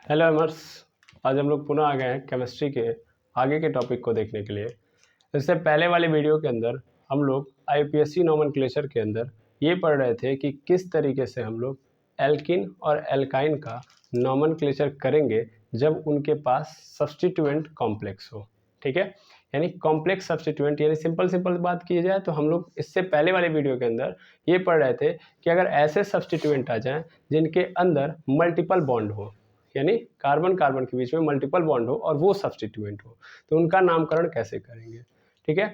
Hello एमर्स। आज हम लोग पुनः आ गए हैं केमिस्ट्री के आगे के टॉपिक को देखने के लिए। इससे पहले वाले वीडियो के अंदर हम लोग आईपीएससी नोमेनक्लेचर के अंदर ये पढ़ रहे थे कि किस तरीके से हम लोग एल्किन और एल्काइन का नोमेनक्लेचर करेंगे जब उनके पास सब्स्टिट्यूएंट कॉम्प्लेक्स हो। ठीक है, यानी कॉम्प्लेक्स सब्स्टिट्यूएंट, यानी सिंपल बात की जाए तो हम लोग इससे पहले वाले वीडियो के अंदर ये पढ़ रहे थे कि अगर ऐसे सब्स्टिट्यूएंट आ जाएं जिनके अंदर मल्टीपल बॉन्ड हो, यानी कार्बन कार्बन के बीच में मल्टीपल बॉन्ड हो और वो सब्स्टिट्यूएंट हो, तो उनका नामकरण कैसे करेंगे। ठीक है,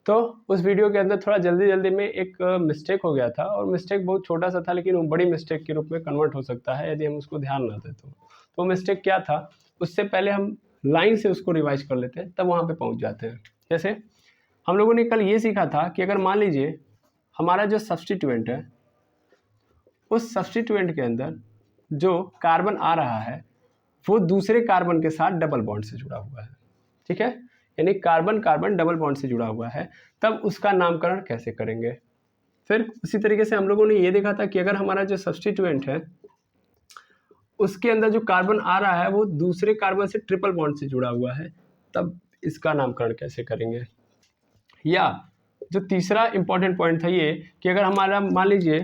तो उस वीडियो के अंदर थोड़ा जल्दी में एक मिस्टेक हो गया था, और मिस्टेक बहुत छोटा सा था लेकिन वो बड़ी मिस्टेक के रूप में कन्वर्ट हो सकता है यदि हम उसको ध्यान ना दें तो मिस्टेक क्या था, उससे पहले हम लाइन से उसको रिवाइज कर लेते हैं, तब वहाँ पे पहुँच जाते हैं। जैसे हम लोगों ने कल ये सीखा था कि अगर मान लीजिए हमारा जो सब्स्टिट्यूएंट है, उस सब्स्टिट्यूएंट के अंदर जो कार्बन आ रहा है वो दूसरे कार्बन के साथ डबल बॉन्ड से जुड़ा हुआ है। ठीक है, यानी कार्बन कार्बन डबल बॉन्ड से जुड़ा हुआ है, तब उसका नामकरण कैसे करेंगे। फिर उसी तरीके से हम लोगों ने ये देखा था कि अगर हमारा जो सब्स्टिट्यूएंट है उसके अंदर जो कार्बन आ रहा है वो दूसरे कार्बन से ट्रिपल बॉन्ड से जुड़ा हुआ है, तब इसका नामकरण कैसे करेंगे। या जो तीसरा इंपॉर्टेंट पॉइंट था ये कि अगर हमारा मान लीजिए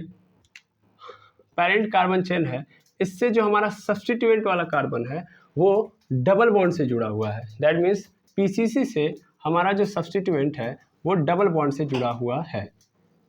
पेरेंट कार्बन चेन है, इससे जो हमारा सब्स्टिट्यूएंट वाला कार्बन है वो डबल बॉन्ड से जुड़ा हुआ है, दैट मीन्स पीसीसी से हमारा जो सब्स्टिट्यूएंट है वो डबल बॉन्ड से जुड़ा हुआ है,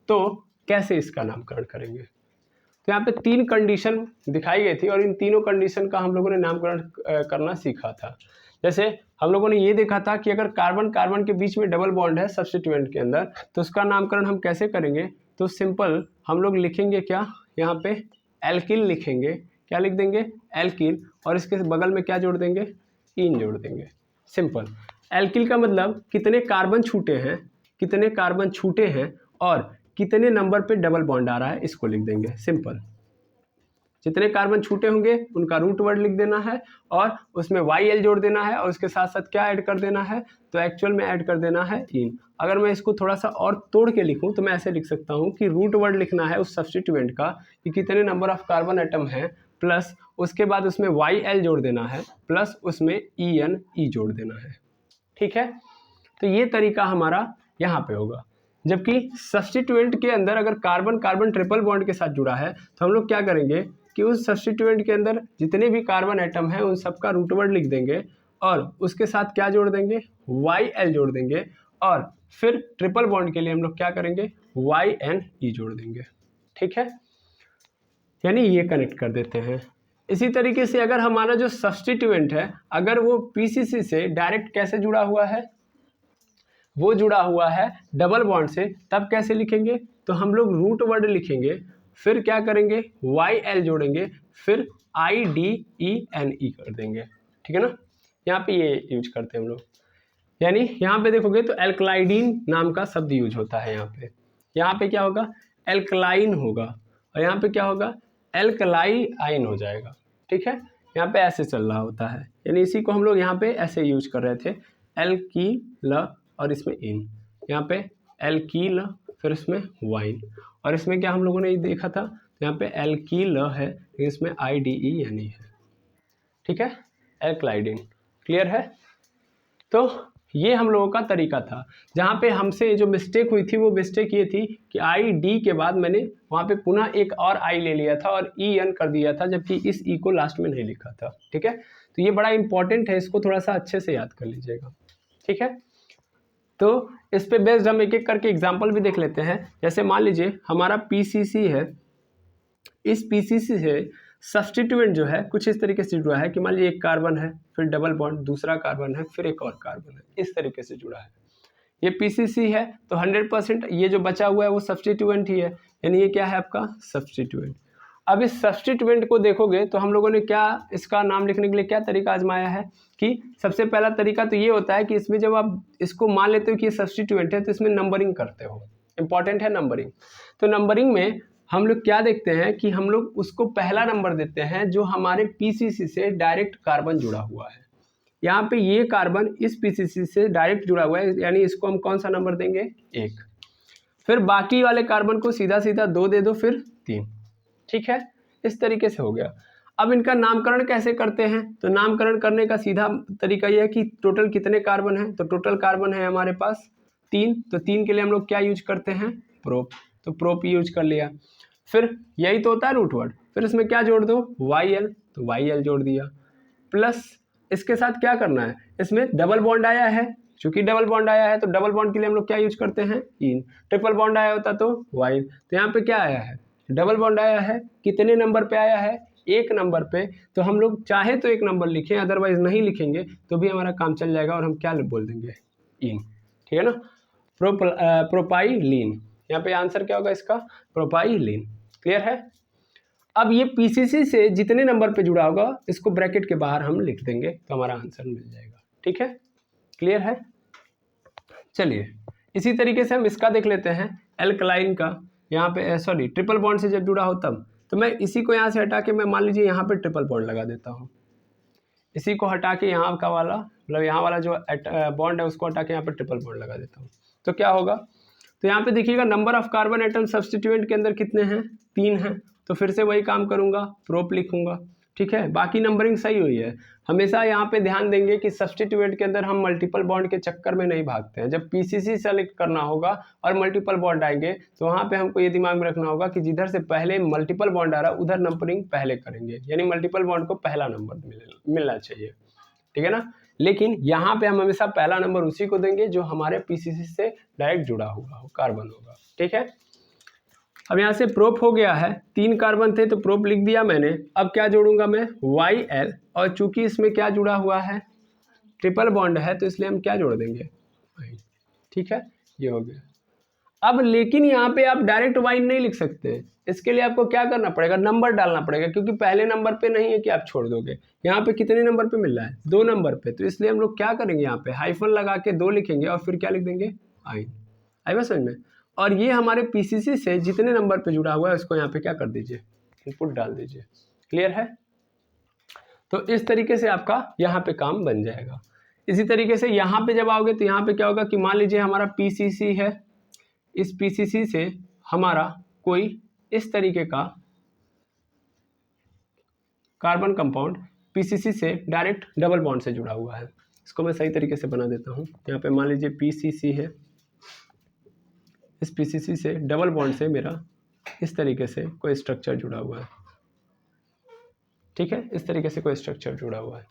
तो कैसे इसका नामकरण करेंगे। तो यहाँ पे 3 कंडीशन दिखाई गई थी और इन तीनों कंडीशन का हम लोगों ने नामकरण करना सीखा था। जैसे हम लोगों ने ये देखा था कि अगर कार्बन कार्बन के बीच में डबल बॉन्ड है सब्स्टिट्यूएंट के अंदर, तो उसका नामकरण हम कैसे करेंगे। तो सिंपल हम लोग लिखेंगे क्या, यहाँ पे एल्किल लिखेंगे। क्या लिख देंगे, एल्किल, और इसके बगल में क्या जोड़ देंगे, इन जोड़ देंगे। सिंपल। एल्किल का मतलब कितने कार्बन छूटे हैं, कितने कार्बन छूटे हैं और कितने नंबर पे डबल बॉन्ड आ रहा है, इसको लिख देंगे। सिंपल, जितने कार्बन छूटे होंगे उनका रूट वर्ड लिख देना है और उसमें YL जोड़ देना है और उसके साथ साथ क्या ऐड कर देना है, तो एक्चुअल में ऐड कर देना है इन। अगर मैं इसको थोड़ा सा और तोड़ के लिखूं तो मैं ऐसे लिख सकता हूं कि रूट वर्ड लिखना है उस सब्स्टिट्यूएंट का कि कितने नंबर ऑफ कार्बन एटम है, प्लस उसके बाद उसमें YL जोड़ देना है, प्लस उसमें EN जोड़ देना है। ठीक है, तो ये तरीका हमारा यहाँ पे होगा। जबकि सब्स्टिट्यूएंट के अंदर अगर कार्बन कार्बन ट्रिपल बॉन्ड के साथ जुड़ा है तो हम लोग क्या करेंगे कि उस सब्स्टिट्यूएंट के अंदर जितने भी कार्बन एटम हैं उन सबका रूट वर्ड लिख देंगे और उसके साथ क्या जोड़ देंगे, YL जोड़ देंगे, और फिर ट्रिपल बॉन्ड के लिए हम लोग क्या करेंगे, YNE जोड़ देंगे। ठीक है, यानी ये कनेक्ट कर देते हैं। इसी तरीके से अगर हमारा जो सब्स्टिट्यूएंट है अगर वो पीसीसी से डायरेक्ट कैसे जुड़ा हुआ है, वो जुड़ा हुआ है डबल बॉन्ड से, तब कैसे लिखेंगे, तो हम लोग रूट वर्ड लिखेंगे, फिर क्या करेंगे, YL जोड़ेंगे, फिर IDENE कर देंगे। ठीक है ना, यहाँ पे ये यूज करते हैं हम लोग। यानी यहाँ पे देखोगे तो एल्कलाइडीन नाम का शब्द यूज होता है यहाँ पे क्या होगा, एल्कलाइन होगा, और यहाँ पे क्या होगा, एल्कलाई आइन हो जाएगा। ठीक है, यहाँ पे ऐसे चल रहा होता है, यानी इसी को हम लोग यहाँ पे ऐसे यूज कर रहे थे, एल्कील और इसमें इन, यहाँ पे एल्कील फिर इसमें वाइन, और इसमें क्या हम लोगों ने देखा था, यहाँ पे एल्कील है इसमें IDENE है। ठीक है, एल्कलाइडिन। क्लियर है। तो ये हम लोगों का तरीका था। जहाँ पे हमसे जो मिस्टेक हुई थी वो मिस्टेक ये थी कि ID के बाद मैंने वहाँ पे पुनः एक और I ले लिया था और EN कर दिया था, जबकि इस E को लास्ट में नहीं लिखा था। ठीक है, तो ये बड़ा इंपॉर्टेंट है, इसको थोड़ा सा अच्छे से याद कर लीजिएगा। ठीक है, तो इस पे बेस्ड हम एक एक करके एग्जाम्पल भी देख लेते हैं। जैसे मान लीजिए हमारा PCC है, इस PCC से सब्स्टिट्यूएंट जो है कुछ इस तरीके से जुड़ा है कि मान लीजिए एक कार्बन है, फिर डबल बॉन्ड, दूसरा कार्बन है, फिर एक और कार्बन है, इस तरीके से जुड़ा है। ये PCC है तो 100% ये जो बचा हुआ है वो सब्स्टिट्यूएंट ही है, यानी ये क्या है आपका सब्स्टिट्यूएंट। अब इस सब्स्टिट्यूएंट को देखोगे तो हम लोगों ने क्या इसका नाम लिखने के लिए क्या तरीका आजमाया है कि सबसे पहला तरीका तो ये होता है कि इसमें जब आप इसको मान लेते हो कि ये सब्स्टिट्यूएंट है तो इसमें नंबरिंग करते हो, इंपॉर्टेंट है नंबरिंग। तो नंबरिंग में हम लोग क्या देखते हैं कि हम लोग उसको पहला नंबर देते हैं जो हमारे PCC से डायरेक्ट कार्बन जुड़ा हुआ है। यहाँ पे ये कार्बन इस PCC से डायरेक्ट जुड़ा हुआ है, यानी इसको हम कौन सा नंबर देंगे, 1। फिर बाकी वाले कार्बन को सीधा सीधा 2 दे दो, फिर 3। ठीक है, इस तरीके से हो गया। अब इनका नामकरण कैसे करते हैं? तो नामकरण करने का सीधा तरीका यह है कि टोटल कितने कार्बन है, तो टोटल कार्बन है हमारे पास 3, तो 3 के लिए हम लोग क्या यूज करते हैं? प्रोप, तो प्रोप यूज कर लिया। फिर यही तो होता है रूट वर्ड, फिर इसमें क्या जोड़ दो? YL, तो YL जोड़ दिया, प्लस इसके साथ क्या करना है? इसमें डबल बॉन्ड आया है, चूंकि डबल बॉन्ड आया है तो डबल बॉन्ड के लिए हम लोग क्या यूज करते हैं? इन। ट्रिपल बॉन्ड आया होता तो वाइन। तो यहाँ पे क्या आया है? डबल बॉन्ड आया है। कितने नंबर पे आया है? 1 नंबर पे। तो हम लोग चाहे तो 1 नंबर लिखें, अदरवाइज नहीं लिखेंगे तो भी हमारा काम चल जाएगा, और हम क्या बोल देंगे? इन। ठीक है ना? प्रोपाइलीन, यहाँ पे आंसर क्या होगा इसका? प्रोपाइलीन। क्लियर है? अब ये पीसीसी से जितने नंबर पे जुड़ा होगा इसको ब्रैकेट के बाहर हम लिख देंगे तो हमारा आंसर मिल जाएगा। ठीक है? क्लियर है? चलिए इसी तरीके से हम इसका देख लेते हैं, एल्कलाइन का। यहाँ पे सॉरी, ट्रिपल बॉन्ड से जब जुड़ा हो तब, तो मैं इसी को यहाँ से हटा के मैं मान लीजिए यहाँ पे ट्रिपल बॉन्ड लगा देता हूँ। इसी को हटा के यहाँ का वाला, मतलब यहाँ वाला जो बॉन्ड है उसको हटा के यहाँ पे ट्रिपल बॉन्ड लगा देता हूँ। तो क्या होगा? तो यहाँ पे देखिएगा number of carbon atom substituent के अंदर कितने हैं? 3 हैं। तो फिर से वही काम करूँगा, प्रोप लिखूंगा। ठीक है? बाकी नंबरिंग सही हुई है। हमेशा यहाँ पे ध्यान देंगे कि सब्स्टिट्यूएंट के अंदर हम मल्टीपल बॉन्ड के चक्कर में नहीं भागते हैं। जब पीसीसी सेलेक्ट करना होगा और मल्टीपल बॉन्ड आएंगे तो वहाँ पे हमको ये दिमाग में रखना होगा कि जिधर से पहले मल्टीपल बॉन्ड आ रहा है उधर नंबरिंग पहले करेंगे, यानी मल्टीपल बॉन्ड को पहला नंबर मिलना चाहिए। ठीक है ना? लेकिन यहाँ पे हम हमेशा पहला नंबर उसी को देंगे जो हमारे पीसीसी से डायरेक्ट जुड़ा हुआ हो, कार्बन होगा। ठीक है? अब यहाँ से प्रोप हो गया है, 3 कार्बन थे तो प्रोप लिख दिया मैंने। अब क्या जोड़ूंगा मैं? YL, और चूंकि इसमें क्या जुड़ा हुआ है? ट्रिपल बॉन्ड है, तो इसलिए हम क्या जोड़ देंगे? ठीक है? ये हो गया। अब लेकिन यहाँ पे आप डायरेक्ट वाइन नहीं लिख सकते, इसके लिए आपको क्या करना पड़ेगा? नंबर डालना पड़ेगा, क्योंकि पहले नंबर पे नहीं है कि आप छोड़ दोगे। यहाँ पे कितने नंबर पे मिल रहा है? 2 नंबर पे। तो इसलिए हम लोग क्या करेंगे? यहाँ पे हाइफन लगा के 2 लिखेंगे और फिर क्या लिख देंगे? आइन। आई बात समझ में? और ये हमारे पीसीसी से जितने नंबर पे जुड़ा हुआ है उसको यहाँ पे क्या कर दीजिए? इनपुट डाल दीजिए। क्लियर है? तो इस तरीके से आपका यहाँ पे काम बन जाएगा। इसी तरीके से यहाँ पे जब आओगे तो यहाँ पे क्या होगा कि मान लीजिए हमारा पीसीसी है, इस पीसीसी से हमारा कोई इस तरीके का कार्बन कंपाउंड पीसीसी से डायरेक्ट डबल बॉन्ड से जुड़ा हुआ है। इसको मैं सही तरीके से बना देता हूँ। यहाँ पे मान लीजिए पीसीसी है, इस पीसीसी से डबल बॉन्ड से मेरा इस तरीके से कोई स्ट्रक्चर जुड़ा हुआ है। ठीक है? इस तरीके से कोई स्ट्रक्चर जुड़ा हुआ है।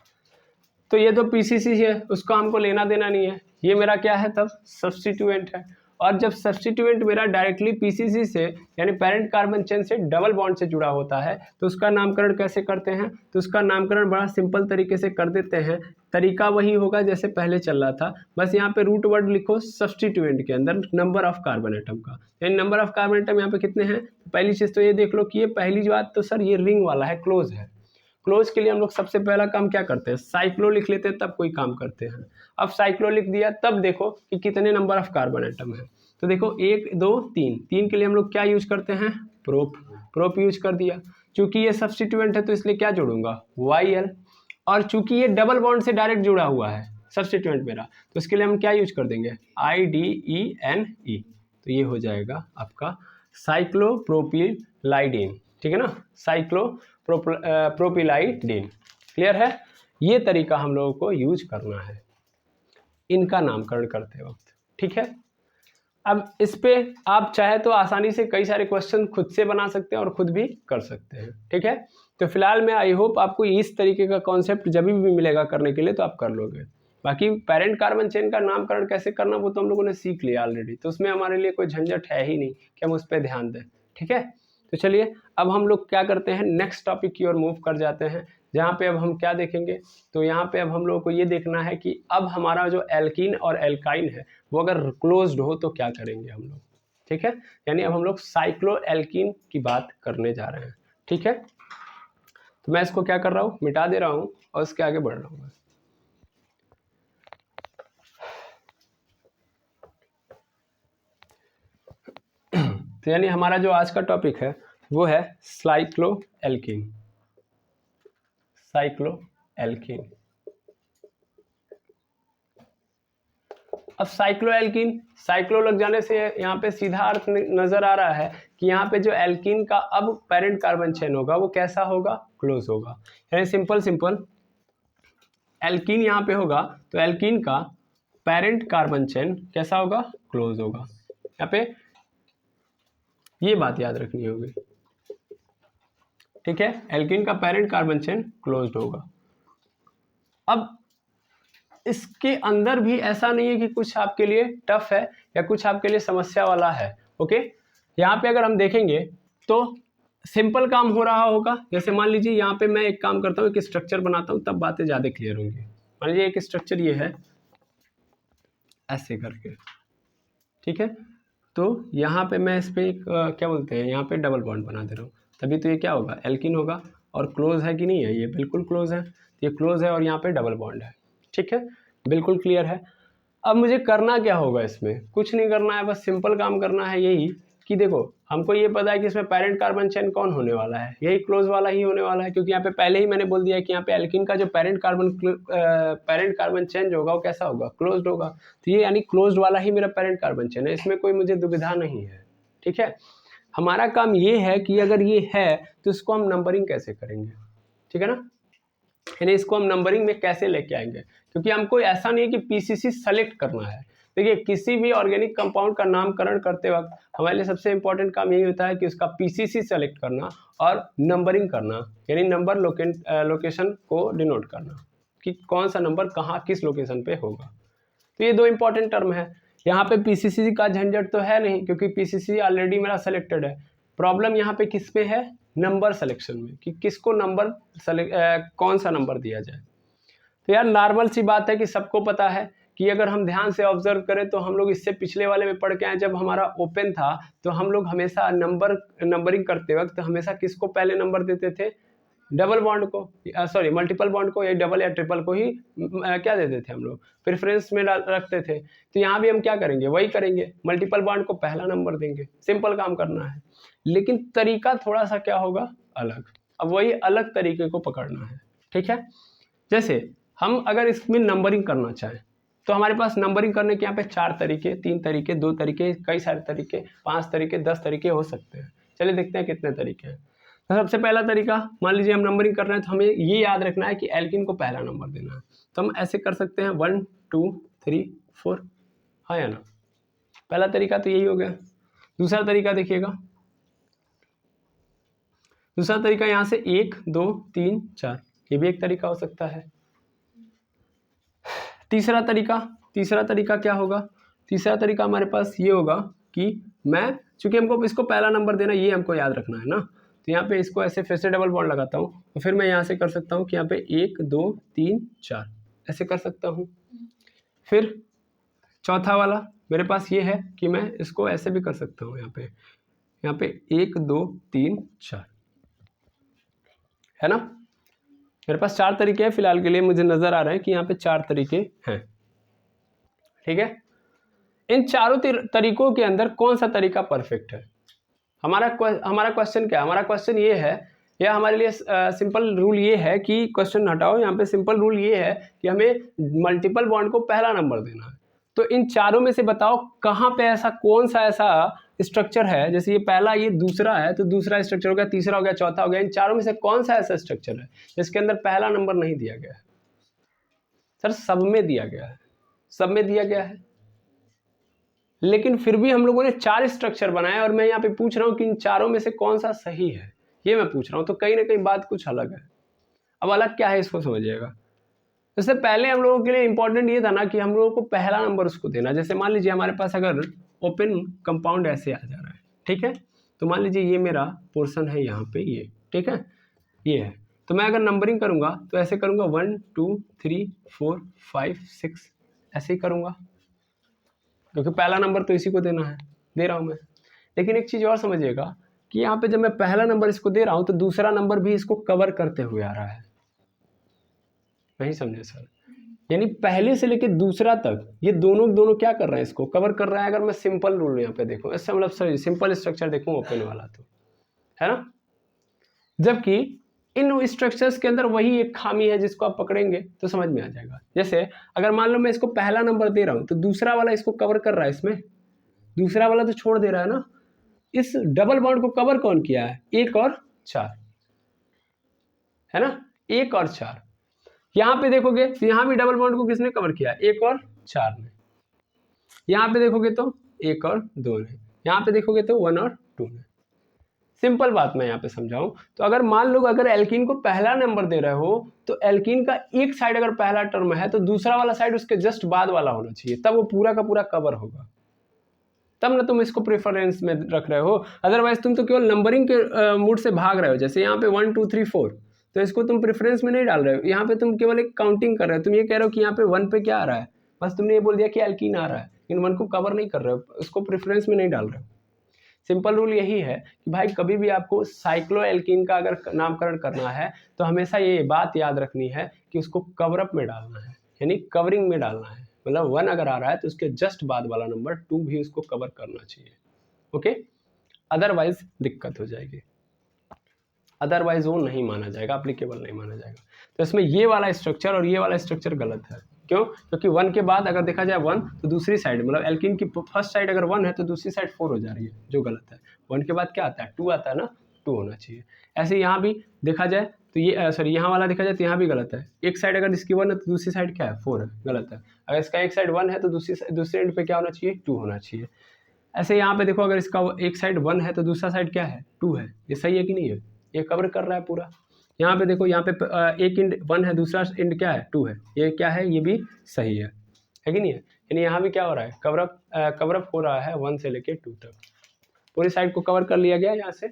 तो ये तो पीसीसी है, उसका हमको लेना देना नहीं है। ये मेरा क्या है? तब सब्स्टिट्यूएंट है। और जब सब्स्टिट्यूएंट मेरा डायरेक्टली पीसीसी से यानी पेरेंट कार्बन चेन से डबल बॉन्ड से जुड़ा होता है तो उसका नामकरण कैसे करते हैं? तो उसका नामकरण बड़ा सिंपल तरीके से कर देते हैं। तरीका वही होगा जैसे पहले चल रहा था, बस यहाँ पे रूट वर्ड लिखो सब्स्टिट्यूएंट के अंदर नंबर ऑफ कार्बन एटम का, यानी नंबर ऑफ कार्बन एटम यहाँ पे कितने हैं? पहली चीज़ तो ये देख लो कि ये पहली बात तो सर ये रिंग वाला है, क्लोज है। क्लोज के लिए हम लोग सबसे पहला काम क्या करते हैं? साइक्लो लिख लेते हैं, तब कोई काम करते हैं। अब साइक्लो लिख दिया, तब देखो कि कितने नंबर ऑफ कार्बन एटम है। तो देखो 1 2 3, 3 के लिए हम लोग क्या यूज करते हैं? प्रोप। प्रोप यूज कर दिया। चूंकि ये सब्स्टिट्यूएंट है तो इसलिए क्या जोड़ूंगा? YL। और चूंकि ये डबल बॉन्ड से डायरेक्ट जुड़ा हुआ है सब्स्टिट्यूएंट मेरा, तो इसके लिए हम क्या यूज कर देंगे? IDENE। तो ये हो जाएगा आपका साइक्लोप्रोपिलाइडीन। ठीक है ना? साइक्लोप्रोपिलाइडीन। क्लियर है? ये तरीका हम लोगों को यूज करना है इनका नामकरण करते वक्त। ठीक है? अब इस पे आप चाहे तो आसानी से कई सारे क्वेश्चन खुद से बना सकते हैं और खुद भी कर सकते हैं। ठीक है? तो फिलहाल मैं आई होप आपको इस तरीके का कॉन्सेप्ट जब भी मिलेगा करने के लिए तो आप कर लोगे। बाकी पेरेंट कार्बन चेन का नामकरण कैसे करना वो तो हम लोगों ने सीख लिया ऑलरेडी, तो उसमें हमारे लिए कोई झंझट है ही नहीं कि हम उस पर ध्यान दें। ठीक है? तो चलिए अब हम लोग क्या करते हैं, नेक्स्ट टॉपिक की ओर मूव कर जाते हैं, जहाँ पे अब हम क्या देखेंगे? तो यहाँ पे अब हम लोगों को ये देखना है कि अब हमारा जो एल्कीन और एल्काइन है वो अगर क्लोज्ड हो तो क्या करेंगे हम लोग। ठीक है? यानी अब हम लोग साइक्लो एल्कीन की बात करने जा रहे हैं। ठीक है? तो मैं इसको क्या कर रहा हूँ? मिटा दे रहा हूँ और इसके आगे बढ़ रहा हूँ। तो यानी हमारा जो आज का टॉपिक है वो है साइक्लो एल्कीन। Cyclo alkene. अब साइक्लोएल्कीन, साइक्लो लग जाने से यहाँ पे सीधा अर्थ नजर आ रहा है कि यहाँ पे जो एल्कीन का अब पेरेंट कार्बन चेन होगा वो कैसा होगा, क्लोज होगा। यानी सिंपल एल्कीन यहाँ पे होगा तो एल्कीन का पेरेंट कार्बन चेन कैसा होगा, क्लोज होगा। यहाँ पे ये बात याद रखनी होगी, ठीक है। एल्कीन का पेरेंट कार्बन चेन क्लोज्ड होगा। अब इसके अंदर भी ऐसा नहीं है कि कुछ आपके लिए टफ है या कुछ आपके लिए समस्या वाला है, ओके। यहाँ पे अगर हम देखेंगे तो सिंपल काम हो रहा होगा। जैसे मान लीजिए यहाँ पे मैं एक काम करता हूँ, एक स्ट्रक्चर बनाता हूँ, तब बातें ज़्यादा क्लियर होंगी। मान लीजिए एक स्ट्रक्चर ये है ऐसे करके, ठीक है। तो यहाँ पे मैं इस पर क्या बोलते हैं, यहाँ पे डबल बॉन्ड बना दे रहा हूँ, तभी तो ये क्या होगा, एल्कीन होगा। और क्लोज है कि नहीं है, ये बिल्कुल क्लोज है, ये क्लोज है और यहाँ पे डबल बॉन्ड है, ठीक है, बिल्कुल क्लियर है। अब मुझे करना क्या होगा, इसमें कुछ नहीं करना है, बस सिंपल काम करना है यही कि देखो हमको ये पता है कि इसमें पेरेंट कार्बन चेन कौन होने वाला है, यही क्लोज वाला ही होने वाला है, क्योंकि यहाँ पे पहले ही मैंने बोल दिया है कि यहाँ पे एल्कीन का जो पेरेंट कार्बन चेन जो होगा वो कैसा होगा, क्लोज्ड होगा। तो ये यानी क्लोज्ड वाला ही मेरा पेरेंट कार्बन चेन है, इसमें कोई मुझे दुविधा नहीं है, ठीक है। हमारा काम ये है कि अगर ये है तो इसको हम नंबरिंग कैसे करेंगे, ठीक है ना, यानी इसको हम नंबरिंग में कैसे लेके आएंगे, क्योंकि हमको ऐसा नहीं है कि पीसीसी सेलेक्ट करना है। देखिए किसी भी ऑर्गेनिक कंपाउंड का नामकरण करते वक्त हमारे लिए सबसे इंपॉर्टेंट काम यही होता है कि उसका पीसीसी सेलेक्ट करना और नंबरिंग करना, यानी नंबर लोकेशन को डिनोट करना कि कौन सा नंबर कहाँ किस लोकेशन पे होगा। तो ये दो इंपॉर्टेंट टर्म है। यहाँ पे पीसीसी का झंझट तो है नहीं, क्योंकि पीसीसी ऑलरेडी मेरा सेलेक्टेड है। प्रॉब्लम यहाँ पे किस पे है, नंबर सिलेक्शन में, कि किसको नंबर कौन सा नंबर दिया जाए। तो यार नॉर्मल सी बात है कि सबको पता है कि अगर हम ध्यान से ऑब्जर्व करें तो हम लोग इससे पिछले वाले में पढ़ के आए, जब हमारा ओपन था तो हम लोग हमेशा नंबरिंग करते वक्त हमेशा किसको पहले नंबर देते थे, डबल बॉन्ड को, सॉरी मल्टीपल बॉन्ड को, या डबल या ट्रिपल को ही क्या देते थे हम लोग, प्रेफरेंस में रखते थे। तो यहाँ भी हम क्या करेंगे, वही करेंगे, मल्टीपल बॉन्ड को पहला नंबर देंगे, सिंपल काम करना है। लेकिन तरीका थोड़ा सा क्या होगा, अलग। अब वही अलग तरीके को पकड़ना है, ठीक है। जैसे हम अगर इसमें नंबरिंग करना चाहें तो हमारे पास नंबरिंग करने के यहाँ पे 4 तरीके, 3 तरीके, 2 तरीके, कई सारे तरीके, 5 तरीके, 10 तरीके हो सकते हैं। चलिए देखते हैं कितने तरीके हैं। तो सबसे पहला तरीका, मान लीजिए हम नंबरिंग कर रहे हैं तो हमें ये याद रखना है कि एल्कीन को पहला नंबर देना है। तो हम ऐसे कर सकते हैं 1 2 3 4, हाँ या ना। पहला तरीका तो यही हो गया। दूसरा तरीका देखिएगा, दूसरा तरीका यहाँ से 1 2 3 4, ये भी एक तरीका हो सकता है। तीसरा तरीका क्या होगा, तीसरा तरीका हमारे पास ये होगा कि मैं, चूंकि हमको इसको पहला नंबर देना, ये हमको याद रखना है ना, तो यहाँ पे इसको ऐसे फिर से डबल बॉन्ड लगाता हूँ, तो फिर मैं यहाँ से कर सकता हूँ कि यहाँ पे 1 2 3 4 ऐसे कर सकता हूँ। फिर चौथा वाला मेरे पास ये है कि मैं इसको ऐसे भी कर सकता हूँ, यहाँ पे 1 2 3 4, है ना। मेरे पास 4 तरीके हैं, फिलहाल के लिए मुझे नजर आ रहा है कि यहाँ पे 4 तरीके हैं, ठीक है। इन चारों तरीकों के अंदर कौन सा तरीका परफेक्ट है, हमारा क्वेश्चन क्या है, हमारा क्वेश्चन ये है, या हमारे लिए सिंपल रूल ये है कि क्वेश्चन हटाओ, यहाँ पे सिंपल रूल ये है कि हमें मल्टीपल बॉन्ड को पहला नंबर देना है। तो इन चारों में से बताओ कहाँ पे ऐसा, कौन सा ऐसा स्ट्रक्चर है, जैसे ये पहला, ये दूसरा है, तो दूसरा स्ट्रक्चर हो गया, तीसरा हो गया, चौथा हो गया, इन चारों में से कौन सा ऐसा स्ट्रक्चर है जिसके अंदर पहला नंबर नहीं दिया गया है। सर सब में दिया गया है, सब में दिया गया है, लेकिन फिर भी हम लोगों ने 4 स्ट्रक्चर बनाए, और मैं यहाँ पे पूछ रहा हूँ कि इन चारों में से कौन सा सही है, ये मैं पूछ रहा हूँ। तो कहीं ना कहीं बात कुछ अलग है। अब अलग क्या है इसको समझिएगा। इससे पहले हम लोगों के लिए इंपॉर्टेंट ये था ना कि हम लोगों को पहला नंबर उसको देना। जैसे मान लीजिए हमारे पास अगर ओपन कंपाउंड ऐसे आ जा रहा है, ठीक है, तो मान लीजिए ये मेरा पोर्शन है यहाँ पे, ये ठीक है, ये है, तो मैं अगर नंबरिंग करूंगा तो ऐसे करूंगा 1 2 3 4 5 6 ऐसे ही करूंगा, क्योंकि पहला नंबर तो इसी को देना है, दे रहा हूं मैं। लेकिन एक चीज और समझिएगा कि यहाँ पे जब मैं पहला नंबर इसको दे रहा हूं तो दूसरा नंबर भी इसको कवर करते हुए आ रहा है, नहीं समझे सर, यानी पहले से लेके दूसरा तक ये दोनों क्या कर रहे हैं, इसको कवर कर रहा है। अगर मैं सिंपल रूल यहाँ पे देखूं, मतलब सॉरी सिंपल स्ट्रक्चर देखूं ओपन वाला, तो है ना, जबकि इन स्ट्रक्चर्स के अंदर वही एक खामी है जिसको आप पकड़ेंगे तो समझ में आ जाएगा। जैसे अगर मान लो मैं इसको पहला नंबर दे रहा हूँ तो दूसरा वाला इसको कवर कर रहा है, इसमें दूसरा वाला तो छोड़ दे रहा है ना। इस डबल बॉन्ड को कवर कौन किया है? 1 और 4, है ना, 1 और 4। यहाँ पे देखोगे तो यहाँ भी डबल बॉन्ड को किसने कवर किया? 1 और 4 ने। यहाँ पे देखोगे तो 1 और 2 ने। यहाँ पे देखोगे तो 1 और 2 ने। सिंपल बात मैं यहाँ पे समझाऊं तो अगर मान लो अगर एल्कीन को पहला नंबर दे रहे हो तो एल्कीन का एक साइड अगर पहला टर्म है तो दूसरा वाला साइड उसके जस्ट बाद वाला होना चाहिए, तब वो पूरा का पूरा कवर होगा, तब ना तुम इसको प्रेफरेंस में रख रहे हो। अदरवाइज तुम तो केवल नंबरिंग के मूड से भाग रहे हो। जैसे यहाँ पे 1 2 3 4 तो इसको तुम प्रेफरेंस में नहीं डाल रहे हो, यहाँ पे तुम केवल एक काउंटिंग कर रहे हो। तुम ये कह रहे हो कि यहाँ पे 1 पे क्या आ रहा है, बस तुमने ये बोल दिया कि एल्कीन आ रहा है, लेकिन 1 को कवर नहीं कर रहे हो, उसको प्रेफरेंस में नहीं डाल रहे हो। सिंपल रूल यही है कि भाई कभी भी आपको साइक्लो एल्कीन का अगर नामकरण करना है तो हमेशा ये बात याद रखनी है कि उसको कवर अप में डालना है, यानी कवरिंग में डालना है। मतलब 1 अगर आ रहा है तो उसके जस्ट बाद वाला नंबर 2 भी उसको कवर करना चाहिए। ओके, अदरवाइज दिक्कत हो जाएगी, अदरवाइज वो नहीं माना जाएगा, एप्लीकेबल नहीं माना जाएगा। तो इसमें ये वाला स्ट्रक्चर और ये वाला स्ट्रक्चर गलत है। क्यों? क्योंकि 1 के बाद अगर देखा जाए 1 तो दूसरी साइड मतलब एल्कीन की फर्स्ट साइड अगर 1 है तो दूसरी साइड 4 हो जा रही है, जो गलत है। 1 के बाद क्या आता है? 2 आता है ना, 2 होना चाहिए। ऐसे यहाँ भी देखा जाए तो ये सॉरी यहाँ वाला देखा जाए तो यहाँ भी गलत है। एक साइड अगर इसकी 1 है तो दूसरी साइड क्या है? 4 है, गलत है। अगर इसका एक साइड 1 है तो दूसरे एंड पे क्या होना चाहिए? 2 होना चाहिए। ऐसे यहाँ पे देखो अगर इसका एक साइड 1 है तो दूसरा साइड क्या है? 2 है। ये सही है कि नहीं है? ये कवर कर रहा है पूरा। यहाँ पे देखो, यहाँ पे एक इंड 1 है, दूसरा इंड क्या है? 2 है। ये क्या है? ये भी सही है कि नहीं है? यानी यहाँ भी क्या हो रहा है? कवरअप हो रहा है 1 से लेके 2 तक, पूरी साइड को कवर कर लिया गया यहाँ से।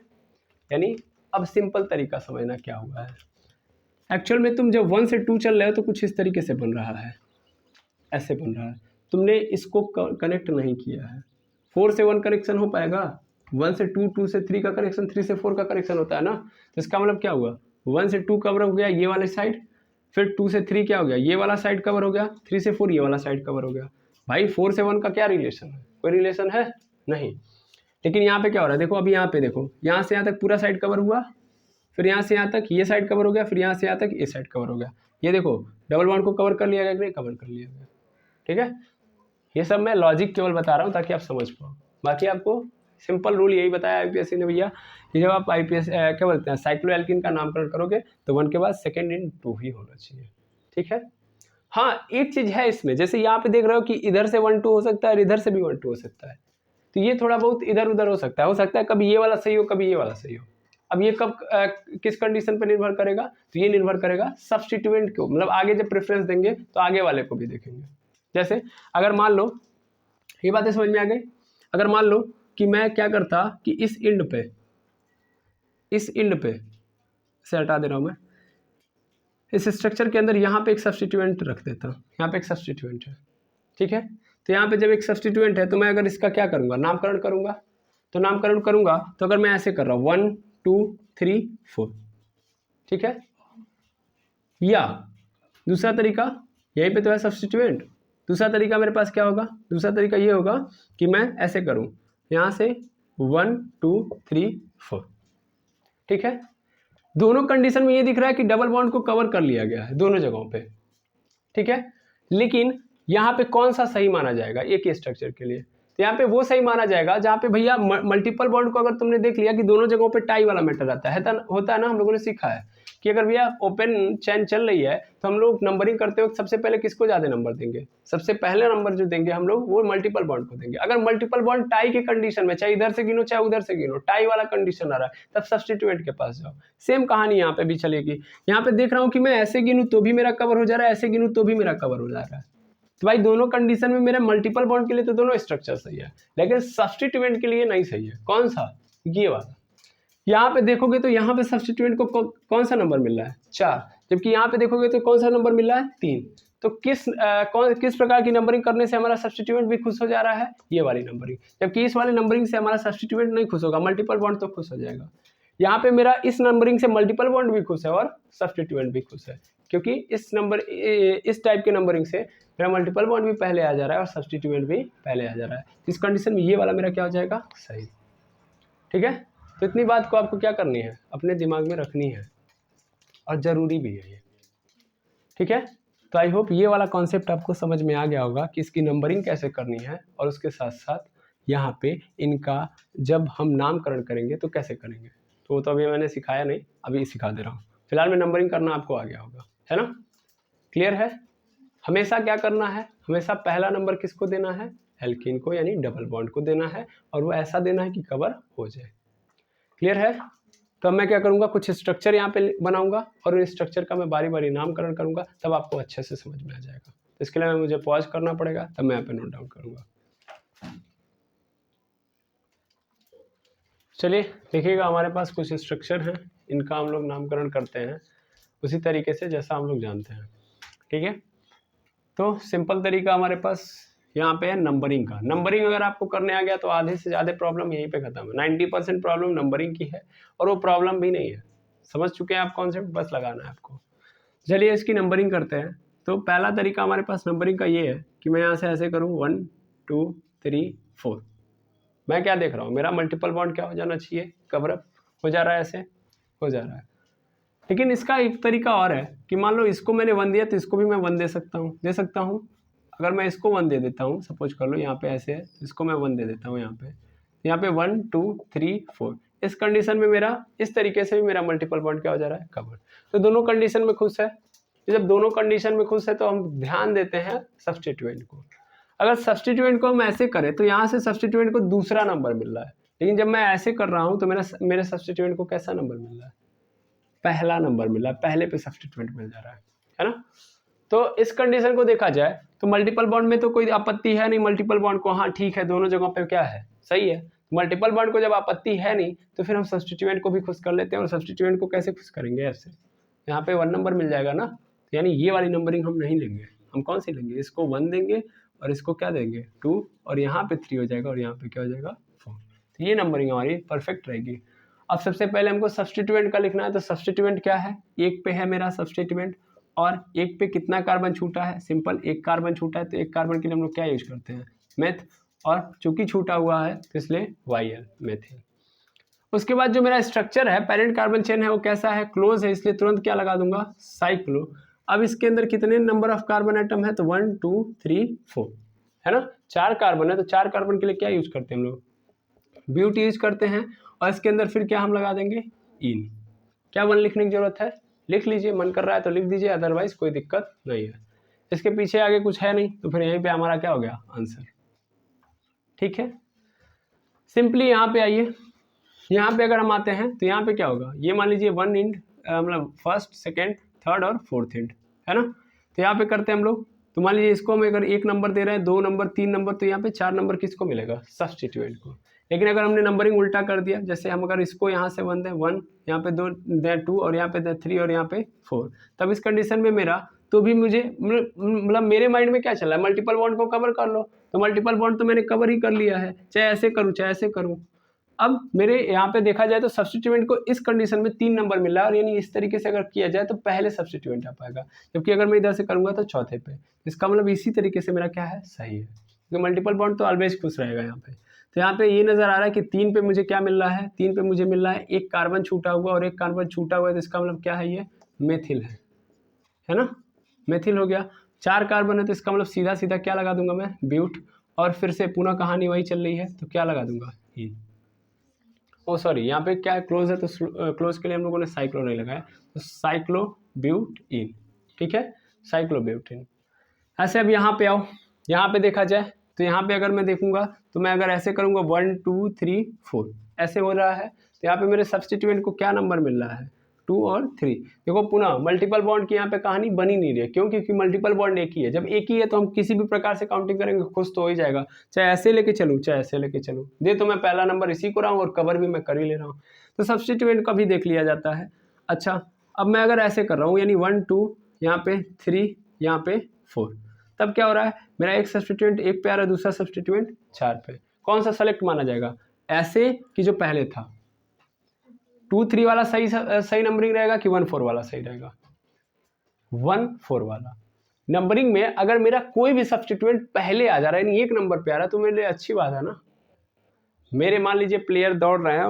यानी अब सिंपल तरीका समझना क्या हुआ है। एक्चुअल में तुम जब 1 से 2 चल रहे हो तो कुछ इस तरीके से बन रहा है, ऐसे बन रहा है। तुमने इसको कनेक्ट नहीं किया है। 4 से 1 कनेक्शन हो पाएगा? 1 से 2, 2 से 3 का कनेक्शन, 3 से 4 का कनेक्शन होता है ना। तो इसका मतलब क्या हुआ? 1 से 2 कवर हो गया ये वाला साइड, फिर 2 से 3 क्या हो गया? ये वाला साइड कवर हो गया, 3 से 4 ये वाला साइड कवर हो गया। भाई 4 से 1 का क्या रिलेशन है? कोई रिलेशन है नहीं। लेकिन यहाँ पे क्या हो रहा है? देखो अभी यहाँ पे देखो, यहाँ से यहाँ तक पूरा साइड कवर हुआ, फिर यहाँ से यहाँ तक ये साइड कवर हो गया, फिर यहाँ से यहाँ तक ये साइड कवर हो गया। ये देखो डबल बॉन्ड को कवर कर लिया गया कि नहीं? कवर कर लिया गया। ठीक है, ये सब मैं लॉजिक केवल बता रहा हूँ ताकि आप समझ पाओ। बाकी आपको सिंपल रूल यही बताया आईपीएससी ने भैया कि जब आप आईपीएस क्या बोलते हैं साइक्लो एल्कीन का नामकरण करोगे तो 1 के बाद सेकेंड इंड 2 ही होना चाहिए। ठीक है, हाँ एक चीज़ है इसमें, जैसे यहाँ पे देख रहे हो कि इधर से 1 2 हो सकता है और इधर से भी 1 2 हो सकता है, तो ये थोड़ा बहुत इधर उधर हो सकता है कभी ये वाला सही हो कभी ये वाला सही हो। अब ये कब किस कंडीशन पर निर्भर करेगा? तो ये निर्भर करेगा सब्स्टिट्यूएंट को, मतलब आगे जब प्रेफरेंस देंगे तो आगे वाले को भी देखेंगे। जैसे अगर मान लो, ये बातें समझ में आ गई, अगर मान लो कि मैं क्या करता कि इस इंड पे से हटा दे रहा हूँ मैं, इस स्ट्रक्चर के अंदर यहाँ पे एक सब्स्टिट्यूएंट रख देता, यहाँ पे एक सब्स्टिट्यूएंट है। ठीक है, तो यहाँ पे जब एक सब्स्टिट्यूएंट है तो मैं अगर इसका क्या करूँगा? नामकरण करूँगा। तो नामकरण करूँगा तो अगर मैं ऐसे कर रहा हूँ 1 2 3 4, ठीक है, या दूसरा तरीका यहीं पे तो है सब्स्टिट्यूएंट, दूसरा तरीका मेरे पास क्या होगा? दूसरा तरीका ये होगा कि मैं ऐसे करूं, यहाँ से 1 2 3 4। ठीक है, दोनों कंडीशन में ये दिख रहा है कि डबल बॉन्ड को कवर कर लिया गया है दोनों जगहों पे। ठीक है, लेकिन यहाँ पे कौन सा सही माना जाएगा एक ही स्ट्रक्चर के लिए? तो यहाँ पे वो सही माना जाएगा जहाँ पे भैया मल्टीपल बॉन्ड को अगर तुमने देख लिया कि दोनों जगहों पे टाई वाला मैटर आता है होता है ना। हम लोगों ने सीखा है कि अगर भैया ओपन चैन चल रही है तो हम लोग नंबरिंग करते वक्त सबसे पहले किसको ज़्यादा नंबर देंगे? सबसे पहले नंबर जो देंगे हम लोग वो मल्टीपल बॉन्ड को देंगे। अगर मल्टीपल बॉन्ड टाई के कंडीशन में, चाहे इधर से गिनो चाहे उधर से गिनो, टाई वाला कंडीशन आ रहा है तब सब्स्टिट्यूएंट के पास जाओ। सेम कहानी यहाँ पे भी चलेगी। यहाँ पे देख रहा हूँ कि मैं ऐसे गिनूँ तो भी मेरा कवर हो जा रहा है, ऐसे गिनूँ तो भी मेरा कवर हो जा रहा है। तो भाई दोनों कंडीशन में मेरे मल्टीपल बॉन्ड के लिए तो दोनों स्ट्रक्चर सही है, लेकिन सब्स्टिट्यूएंट के लिए नहीं सही है। कौन सा? ये वाला। यहाँ पे देखोगे तो यहाँ पे सब्स्टिट्यूएंट को कौन सा नंबर मिल रहा है? 4, जबकि यहाँ पे देखोगे तो कौन सा नंबर मिल रहा है? 3। तो किस प्रकार की नंबरिंग करने से हमारा सब्स्टिट्यूएंट भी खुश हो जा रहा है? ये वाली नंबरिंग। जबकि इस वाली नंबरिंग से हमारा सब्स्टिट्यूएंट नहीं खुश होगा, मल्टीपल बॉन्ड तो खुश हो जाएगा। यहाँ पे मेरा इस नंबरिंग से मल्टीपल बॉन्ड भी खुश है और सब्स्टिट्यूएंट भी खुश है, क्योंकि इस टाइप के नंबरिंग से मेरा मल्टीपल बॉन्ड भी पहले आ जा रहा है और सब्स्टिट्यूएंट भी पहले आ जा रहा है। इस कंडीशन में ये वाला मेरा क्या हो जाएगा? सही। ठीक है, तो इतनी बात को आपको क्या करनी है? अपने दिमाग में रखनी है। और ज़रूरी भी है ये, ठीक है। तो आई होप ये वाला कॉन्सेप्ट आपको समझ में आ गया होगा कि इसकी नंबरिंग कैसे करनी है, और उसके साथ साथ यहाँ पे इनका जब हम नामकरण करेंगे तो कैसे करेंगे, तो वो तो अभी मैंने सिखाया नहीं, अभी सिखा दे रहा हूँ। फिलहाल में नंबरिंग करना आपको आ गया होगा, है ना, क्लियर है। हमेशा क्या करना है, हमेशा पहला नंबर किसको देना है, एल्कीन को यानी डबल बॉन्ड को देना है, और वो ऐसा देना है कि कवर हो जाए, क्लियर है। तो अब मैं क्या करूँगा, कुछ स्ट्रक्चर यहाँ पे बनाऊंगा और उन स्ट्रक्चर का मैं बारी बारी नामकरण करूँगा, तब आपको अच्छे से समझ में आ जाएगा। तो इसके लिए मुझे पॉज करना पड़ेगा, तब मैं यहाँ पे नोट डाउन करूँगा। चलिए देखिएगा, हमारे पास कुछ स्ट्रक्चर हैं, इनका हम लोग नामकरण करते हैं उसी तरीके से जैसा हम लोग जानते हैं, ठीक है। तो सिंपल तरीका हमारे पास यहाँ पे है नंबरिंग का। नंबरिंग अगर आपको करने आ गया तो आधे से ज़्यादा प्रॉब्लम यहीं पे खत्म है। 90% प्रॉब्लम नंबरिंग की है, और वो प्रॉब्लम भी नहीं है, समझ चुके हैं आप कॉन्सेप्ट, बस लगाना है आपको। चलिए इसकी नंबरिंग करते हैं। तो पहला तरीका हमारे पास नंबरिंग का ये है कि मैं यहाँ से ऐसे करूँ 1 2 3 4। मैं क्या देख रहा हूँ, मेरा मल्टीपल बॉन्ड क्या हो जाना चाहिए, कवर अप हो जा रहा है, ऐसे हो जा रहा है। लेकिन इसका एक तरीका और है कि मान लो इसको मैंने 1 दिया तो इसको भी मैं 1 दे सकता हूँ। अगर मैं इसको 1 दे देता हूँ, सपोज कर लो यहाँ पे ऐसे है, तो इसको मैं 1 दे देता हूँ यहाँ पे 1 2 3 4। इस कंडीशन में मेरा इस तरीके से भी मेरा मल्टीपल बॉन्ड क्या हो जा रहा है, कवर। तो दोनों कंडीशन में खुश है। तो जब दोनों कंडीशन में खुश है तो हम ध्यान देते हैं सब्स्टिट्यूएंट को। अगर सब्स्टिट्यूएंट को हम ऐसे करें तो यहाँ से सब्स्टिट्यूएंट को दूसरा नंबर मिल रहा है, लेकिन जब मैं ऐसे कर रहा हूँ तो मेरे सब्स्टिट्यूएंट को कैसा नंबर मिल रहा है, पहला नंबर मिला, पहले पे सब्स्टिट्यूएंट मिल जा रहा है ना। तो इस कंडीशन को देखा जाए तो मल्टीपल बॉन्ड में तो कोई आपत्ति है नहीं, मल्टीपल बॉन्ड को, हाँ ठीक है, दोनों जगहों पे क्या है, सही है। मल्टीपल बॉन्ड को जब आपत्ति है नहीं तो फिर हम सब्स्टिट्यूएंट को भी खुश कर लेते हैं, और सब्स्टिट्यूएंट को कैसे खुश करेंगे, ऐसे यहाँ पे 1 नंबर मिल जाएगा ना, तो यानी ये वाली नंबरिंग हम नहीं लेंगे, हम कौन सी लेंगे, इसको 1 देंगे और इसको क्या देंगे 2, और यहाँ पे 3 हो जाएगा और यहाँ पे क्या हो जाएगा 4। तो ये नंबरिंग हमारी परफेक्ट रहेगी। अब सबसे पहले हमको सब्स्टिट्यूएंट का लिखना है, तो सब्स्टिट्यूएंट क्या है, एक पे है मेरा सब्स्टिट्यूएंट, और एक पे कितना कार्बन छूटा है, सिंपल एक कार्बन छूटा है, तो एक कार्बन के लिए हम लोग क्या यूज करते हैं, मेथ, और चूंकि छूटा हुआ है तो इसलिए YL, मेथिल। उसके बाद जो मेरा स्ट्रक्चर है, पेरेंट कार्बन चेन है, वो कैसा है, क्लोज है, इसलिए तुरंत क्या लगा दूंगा, साइक्लो। अब इसके अंदर कितने नंबर ऑफ कार्बन एटम है, तो 1 2 3 4 है ना, 4 कार्बन है, तो 4 कार्बन के लिए क्या यूज करते हैं हम लोग, ब्यूट यूज करते हैं, और इसके अंदर फिर क्या हम लगा देंगे, इन। क्या 1 लिखने की जरूरत है, लिख लीजिए, मन कर रहा है तो लिख दीजिए, अदरवाइज कोई दिक्कत नहीं है। इसके पीछे आगे कुछ है नहीं, तो फिर यहीं पे हमारा क्या हो गया, आंसर, ठीक है। सिंपली यहाँ पे आइए, यहाँ पे अगर हम आते हैं तो यहाँ पे क्या होगा, ये मान लीजिए 1 इंड मतलब फर्स्ट सेकेंड थर्ड और फोर्थ इंड, है ना। तो यहाँ पे करते हैं हम लोग, तो मान लीजिए इसको हम अगर 1 नंबर दे रहे हैं, 2 नंबर 3 नंबर, तो यहाँ पे 4 नंबर किसको मिलेगा, सब्स्टिट्यूएंट को। लेकिन अगर हमने नंबरिंग उल्टा कर दिया, जैसे हम अगर इसको यहाँ से 1 दें 1, यहाँ पे 2 दें 2, और यहाँ पे दें 3 और यहाँ पे 4, तब इस कंडीशन में मेरा तो भी मुझे मतलब मेरे माइंड में क्या चल रहा है, मल्टीपल बॉन्ड को कवर कर लो, तो मल्टीपल बॉन्ड तो मैंने कवर ही कर लिया है, चाहे ऐसे करूँ चाहे ऐसे करूँ। अब मेरे यहाँ पे देखा जाए तो सब्स्टिट्यूएंट को इस कंडीशन में 3 नंबर मिल रहा है, और यानी इस तरीके से अगर किया जाए तो पहले सब्स्टिट्यूएंट आ पाएगा, जबकि अगर मैं इधर से करूंगा तो चौथे पे। इसका मतलब इसी तरीके से मेरा क्या है, सही है, क्योंकि मल्टीपल बॉन्ड तो ऑलवेज खुश रहेगा यहाँ पे। तो यहाँ पे ये नजर आ रहा है कि 3 पे मुझे क्या मिल रहा है, 3 पे मुझे मिल रहा है एक कार्बन छूटा हुआ और एक कार्बन छूटा हुआ है, तो इसका मतलब क्या है, ये मेथिल है ना, मेथिल हो गया। 4 कार्बन है तो इसका मतलब सीधा सीधा क्या लगा दूंगा मैं, ब्यूट, और फिर से पुनः कहानी वही चल रही है, तो क्या लगा दूंगा, इन। ओ सॉरी, यहाँ पे क्या है, क्लोज है, तो क्लोज के लिए हम लोगों ने साइक्लो नहीं लगाया, तो साइक्लो ब्यूट इन, ठीक है, साइक्लो ब्यूट इन। ऐसे अब यहाँ पे आओ, यहाँ पे देखा जाए तो यहाँ पे अगर मैं देखूंगा तो मैं अगर ऐसे करूंगा 1 2 3 4 ऐसे हो रहा है, तो यहाँ पे मेरे सब्स्टिट्यूएंट को क्या नंबर मिल रहा है, 2 और 3। देखो पुनः मल्टीपल बॉन्ड की यहाँ पे कहानी बनी नहीं रही है, क्यों, क्योंकि मल्टीपल बॉन्ड एक ही है। जब एक ही है तो हम किसी भी प्रकार से काउंटिंग करेंगे खुश तो हो ही जाएगा, चाहे ऐसे लेके चलूँ चाहे ऐसे लेके चलूँ, दे तो मैं पहला नंबर इसी को रहा हूँ और कवर भी मैं कर ही ले रहा हूँ, तो सब्स्टिट्यूएंट का भी देख लिया जाता है। अच्छा, अब मैं अगर ऐसे कर रहा हूँ, यानी 1 2 यहाँ पे 3 यहाँ पे 4, तब क्या हो रहा है, मेरा एक सब्स्टिट्यूएंट एक पे आ रहा है, दूसरा सब्स्टिट्यूएंट 4 पे। कौन सा सेलेक्ट माना जाएगा, ऐसे कि जो पहले था, 2 3 वाला सही नंबरिंग रहेगा कि 1 4 वाला सही रहेगा, 1 4 वाला नंबरिंग में अगर मेरा कोई भी सब्स्टिट्यूएंट पहले आ जा रहा है, यानी एक नंबर पे आ रहा है, तो मेरे लिए अच्छी बात है ना। मेरे मान लीजिए प्लेयर दौड़ रहे हैं,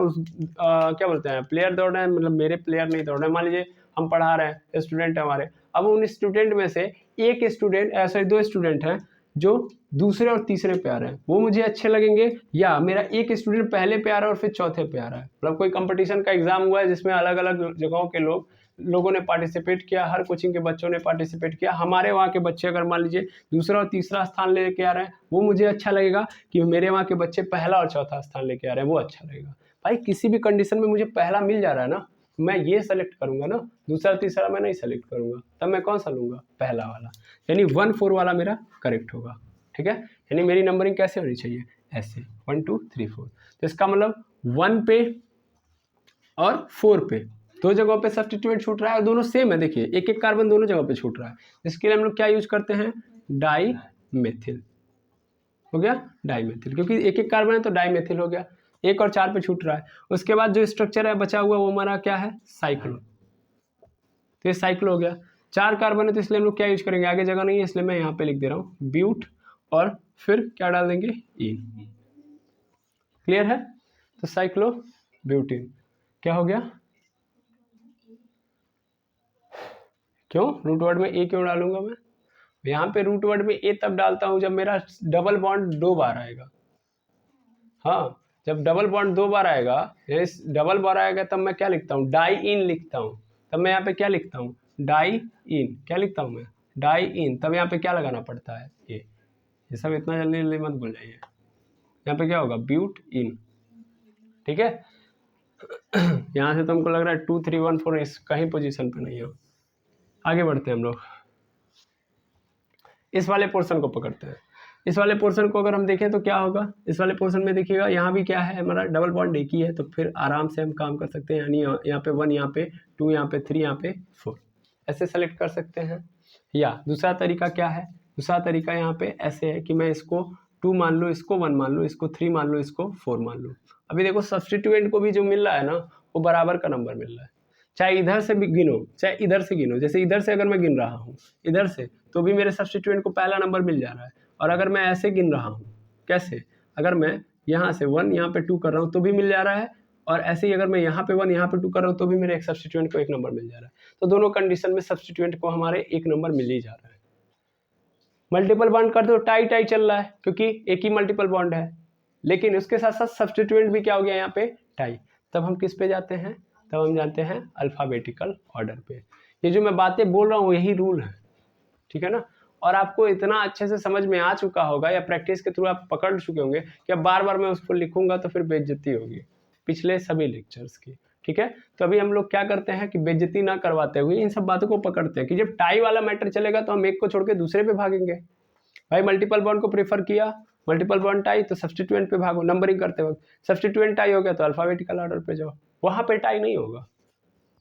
क्या बोलते हैं, प्लेयर दौड़ रहे हैं, मतलब मेरे प्लेयर नहीं दौड़ रहे हैं, मान लीजिए हम पढ़ा रहे हैं, स्टूडेंट है हमारे। अब उन स्टूडेंट में से एक स्टूडेंट ऐसे 2 स्टूडेंट हैं जो दूसरे और तीसरे पे आ रहे हैं, वो मुझे अच्छे लगेंगे, या मेरा एक स्टूडेंट पहले पे आ रहा है और फिर चौथे पे आ रहा है। मतलब कोई कंपटीशन का एग्जाम हुआ है जिसमें अलग अलग जगहों के लोगों ने पार्टिसिपेट किया, हर कोचिंग के बच्चों ने पार्टिसिपेट किया। हमारे वहाँ के बच्चे अगर मान लीजिए दूसरा और तीसरा स्थान लेके आ रहे हैं, वो मुझे अच्छा लगेगा कि मेरे वहाँ के बच्चे पहला और चौथा स्थान लेके आ रहे हैं, वो अच्छा लगेगा। भाई किसी भी कंडीशन में मुझे पहला मिल जा रहा है ना, मैं ये सेलेक्ट करूंगा ना, दूसरा तीसरा मैं नहीं सेलेक्ट करूंगा, तब मैं कौन सा लूंगा, पहला वाला। यानी 1 4 वाला मेरा करेक्ट होगा। ठीक है, यानी मेरी नंबरिंग कैसे होनी चाहिए, ऐसे 1 2 3 4। तो इसका मतलब 1 पे और 4 पे दो जगहों पे सब्स्टिट्यूएंट छूट रहा है और दोनों सेम है। देखिए एक एक कार्बन दोनों जगहों पे छूट रहा है, इसके लिए हम लोग क्या यूज करते हैं, डाई मेथिल। हो गया डाई मेथिल, क्योंकि एक एक कार्बन है तो डाई मेथिल हो गया। 1 और 4 पे छूट रहा है। उसके बाद जो स्ट्रक्चर है बचा हुआ वो हमारा क्या है, साइक्लो। तो ये साइक्लो हो गया। 4 कार्बन है तो इसलिए हम लोग क्या यूज करेंगे, आगे जगह नहीं है इसलिए मैं यहाँ पे लिख दे रहा हूँ ब्यूट, और फिर क्या डाल देंगे, इन। क्लियर है, तो साइक्लो ब्यूटिन क्या हो गया, क्यों रूट वर्ड में ए क्यों डालूंगा मैं, यहाँ पे रूट वर्ड में ए तब डालता हूँ जब मेरा डबल बॉन्ड 2 बार आएगा। हाँ, जब डबल बॉन्ड 2 बार आएगा, डबल बार आएगा तब मैं क्या लिखता हूँ, डाई इन लिखता हूँ। तब मैं यहाँ पे क्या लिखता हूँ, डाई इन, क्या लिखता हूँ मैं, डाई इन। तब यहाँ पे क्या लगाना पड़ता है, ये सब इतना जल्दी जल्दी मत भूल जाइए। यहाँ पे क्या होगा, ब्यूट इन। ठीक है, यहाँ से तो हमको लग रहा है 2 3 1 4 इस कहीं पोजीशन पे नहीं हो। आगे बढ़ते हैं हम लोग, इस वाले पोर्शन को पकड़ते हैं। इस वाले पोर्शन को अगर हम देखें तो क्या होगा, इस वाले पोर्शन में देखिएगा यहाँ भी क्या है, हमारा डबल बॉन्ड एक ही है, तो फिर आराम से हम काम कर सकते हैं। यानी यहाँ पे 1, यहाँ पे 2, यहाँ पे 3, यहाँ पे 4 ऐसे सेलेक्ट कर सकते हैं। या दूसरा तरीका क्या है, दूसरा तरीका यहाँ पे ऐसे है कि मैं इसको 2 मान लूँ, इसको 1 मान लूँ, इसको 3 मान लूँ, इसको 4 मान लूँ। अभी देखो सब्स्टिट्यूएंट को भी जो मिल रहा है ना, वो बराबर का नंबर मिल रहा है। चाहे इधर से भी गिनो चाहे इधर से गिनो, जैसे इधर से अगर मैं गिन रहा हूँ इधर से, तो भी मेरे सब्स्टिट्यूएंट को पहला नंबर मिल जा रहा है। और अगर मैं ऐसे गिन रहा हूँ, कैसे, अगर मैं यहाँ से 1 यहाँ पे 2 कर रहा हूँ तो भी मिल जा रहा है, और ऐसे ही अगर मैं यहाँ पे 1 यहाँ पे 2 कर रहा हूँ तो भी मेरे एक सब्स्टिट्यूएंट को 1 नंबर मिल जा रहा है। तो दोनों कंडीशन में सब्स्टिट्यूएंट को हमारे 1 नंबर मिल ही जा रहा है। मल्टीपल बॉन्ड करते हो टाई टाई चल रहा है क्योंकि एक ही मल्टीपल बॉन्ड है, लेकिन उसके साथ साथ सब्स्टिट्यूएंट भी क्या हो गया यहाँ पे, टाई। तब हम किस पे जाते हैं, तब हम जानते हैं अल्फाबेटिकल ऑर्डर पे। ये जो मैं बातें बोल रहा हूँ यही रूल है, ठीक है ना। और आपको इतना अच्छे से समझ में आ चुका होगा या प्रैक्टिस के थ्रू आप पकड़ चुके होंगे कि अब बार बार मैं उसको लिखूंगा तो फिर बेइज्जती होगी पिछले सभी लेक्चर्स की। ठीक है, तो अभी हम लोग क्या करते हैं कि बेइज्जती ना करवाते हुए इन सब बातों को पकड़ते हैं कि जब टाई वाला मैटर चलेगा तो हम एक को छोड़ के दूसरे पे भागेंगे। भाई मल्टीपल बॉन्ड को प्रेफर किया, मल्टीपल बॉन्ड टाई, तो सब्स्टिट्यूएंट पे भागो नंबरिंग करते वक्त। सब्स्टिट्यूएंट टाई हो गया तो अल्फाबेटिकल ऑर्डर पे जाओ, वहां पे टाई नहीं होगा।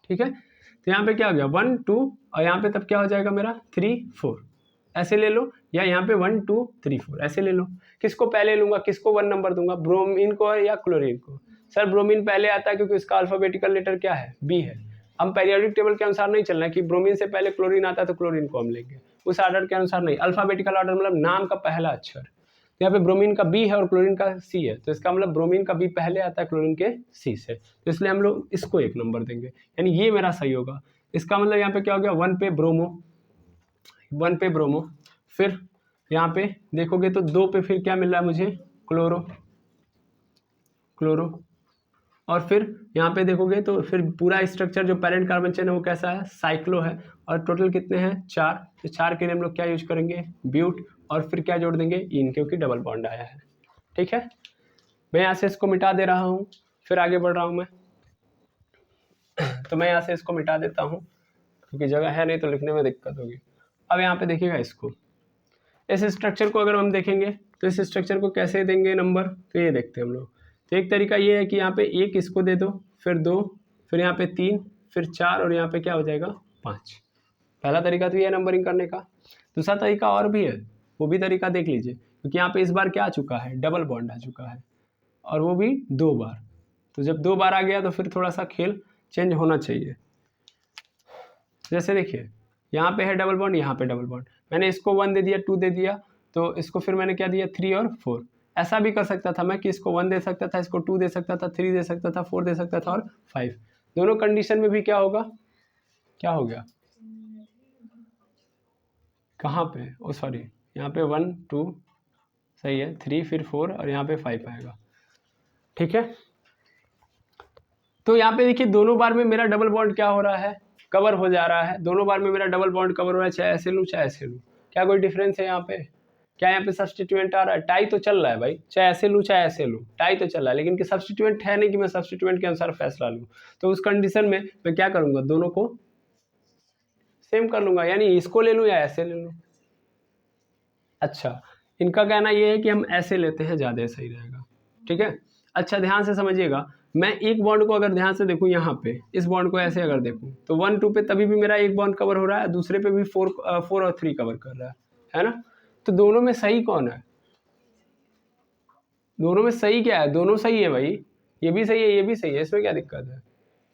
ठीक है, तो यहाँ पे क्या हो गया 1 2, और यहाँ पे तब क्या हो जाएगा मेरा 3 4 ऐसे ले लो, या यहाँ पे 1 2 3 4 ऐसे ले लो। किसको पहले लूंगा, किसको 1 नंबर दूंगा, ब्रोमीन को या क्लोरीन को। सर ब्रोमीन पहले आता है क्योंकि उसका अल्फाबेटिकल लेटर क्या है, बी है। हम पेरियोडिक टेबल के अनुसार नहीं चलना है कि ब्रोमीन से पहले क्लोरीन आता है तो क्लोरीन को हम लेंगे, उस ऑर्डर के अनुसार नहीं। अल्फाबेटिकल ऑर्डर मतलब नाम का पहला अक्षर। तो यहाँ पे ब्रोमीन का बी है और क्लोरीन का सी है, तो इसका मतलब ब्रोमीन का बी पहले आता है क्लोरीन के सी से, तो इसलिए हम लोग इसको 1 नंबर देंगे, यानी ये मेरा सही होगा। इसका मतलब यहाँ पे क्या हो गया 1 पे ब्रोमो, 1 पे ब्रोमो। फिर यहाँ पे देखोगे तो 2 पे फिर क्या मिल रहा है मुझे, क्लोरो, क्लोरो। और फिर यहाँ पे देखोगे तो फिर पूरा स्ट्रक्चर जो पेरेंट कार्बन चेन है वो कैसा है, साइक्लो है। और टोटल कितने हैं 4, तो 4 के लिए हम लोग क्या यूज करेंगे, ब्यूट, और फिर क्या जोड़ देंगे, इन, क्योंकि डबल बॉन्ड आया है। ठीक है, मैं यहाँ से इसको मिटा दे रहा हूँ, फिर आगे बढ़ रहा हूँ मैं। तो मैं यहाँ से इसको मिटा देता हूँ क्योंकि जगह है नहीं तो लिखने में दिक्कत होगी। अब यहाँ पे देखिएगा इसको, इस स्ट्रक्चर को अगर हम देखेंगे तो इस स्ट्रक्चर को कैसे देंगे नंबर, तो ये देखते हैं हम लोग। तो एक तरीका ये है कि यहाँ पे 1 इसको दे दो, फिर 2, फिर यहाँ पे 3, फिर 4, और यहाँ पे क्या हो जाएगा 5। पहला तरीका तो ये है नंबरिंग करने का। दूसरा तरीका और भी है, वो भी तरीका देख लीजिए, क्योंकि यहाँ पे इस बार क्या आ चुका है, डबल बॉन्ड आ चुका है, और वो भी 2 बार। तो जब 2 बार आ गया तो फिर थोड़ा सा खेल चेंज होना चाहिए। जैसे देखिए यहाँ पे है डबल बॉन्ड, यहाँ पे डबल बॉन्ड, मैंने इसको 1 दे दिया, 2 दे दिया, तो इसको फिर मैंने क्या दिया 3 और 4। ऐसा भी कर सकता था मैं कि इसको 1 दे सकता था, इसको 2 दे सकता था, 3 दे सकता था, 4 दे सकता था, और 5। दोनों कंडीशन में भी क्या होगा, क्या हो गया, कहाँ पे, ओ सॉरी, यहाँ पे 1 2 सही है, 3 फिर 4 और यहाँ पे 5 आएगा। ठीक है, तो यहाँ पे देखिए दोनों बार में मेरा डबल बॉन्ड क्या हो रहा है, कवर हो जा रहा है। दोनों बार में मेरा डबल बॉन्ड कवर हो रहा है, चाहे ऐसे लूँ चाहे ऐसे लूँ। क्या कोई डिफरेंस है यहाँ पे, क्या यहाँ पे सब्स्टिट्यूएंट आ रहा है, टाई तो चल रहा है भाई, चाहे ऐसे लूँ चाहे ऐसे लूँ, टाई तो चल रहा है, लेकिन कि सब्स्टिट्यूएंट है नहीं कि मैं सब्स्टिट्यूएंट के अनुसार फैसला लूँ। तो उस कंडीशन में मैं क्या करूँगा, दोनों को सेम कर लूँगा, यानी इसको ले लूँ या ऐसे ले लूँ। अच्छा, इनका कहना ये है कि हम ऐसे लेते हैं, ज़्यादा सही रहेगा। ठीक है, अच्छा ध्यान से समझिएगा, मैं एक बॉन्ड को अगर ध्यान से देखूं, यहाँ पे इस बॉन्ड को ऐसे अगर देखूं तो 1 2 पे तभी भी मेरा एक बॉन्ड कवर हो रहा है, दूसरे पे भी 4 और 3 कवर कर रहा है ना। तो दोनों में सही कौन है, दोनों में सही क्या है, दोनों सही है भाई, ये भी सही है ये भी सही है, इसमें क्या दिक्कत है,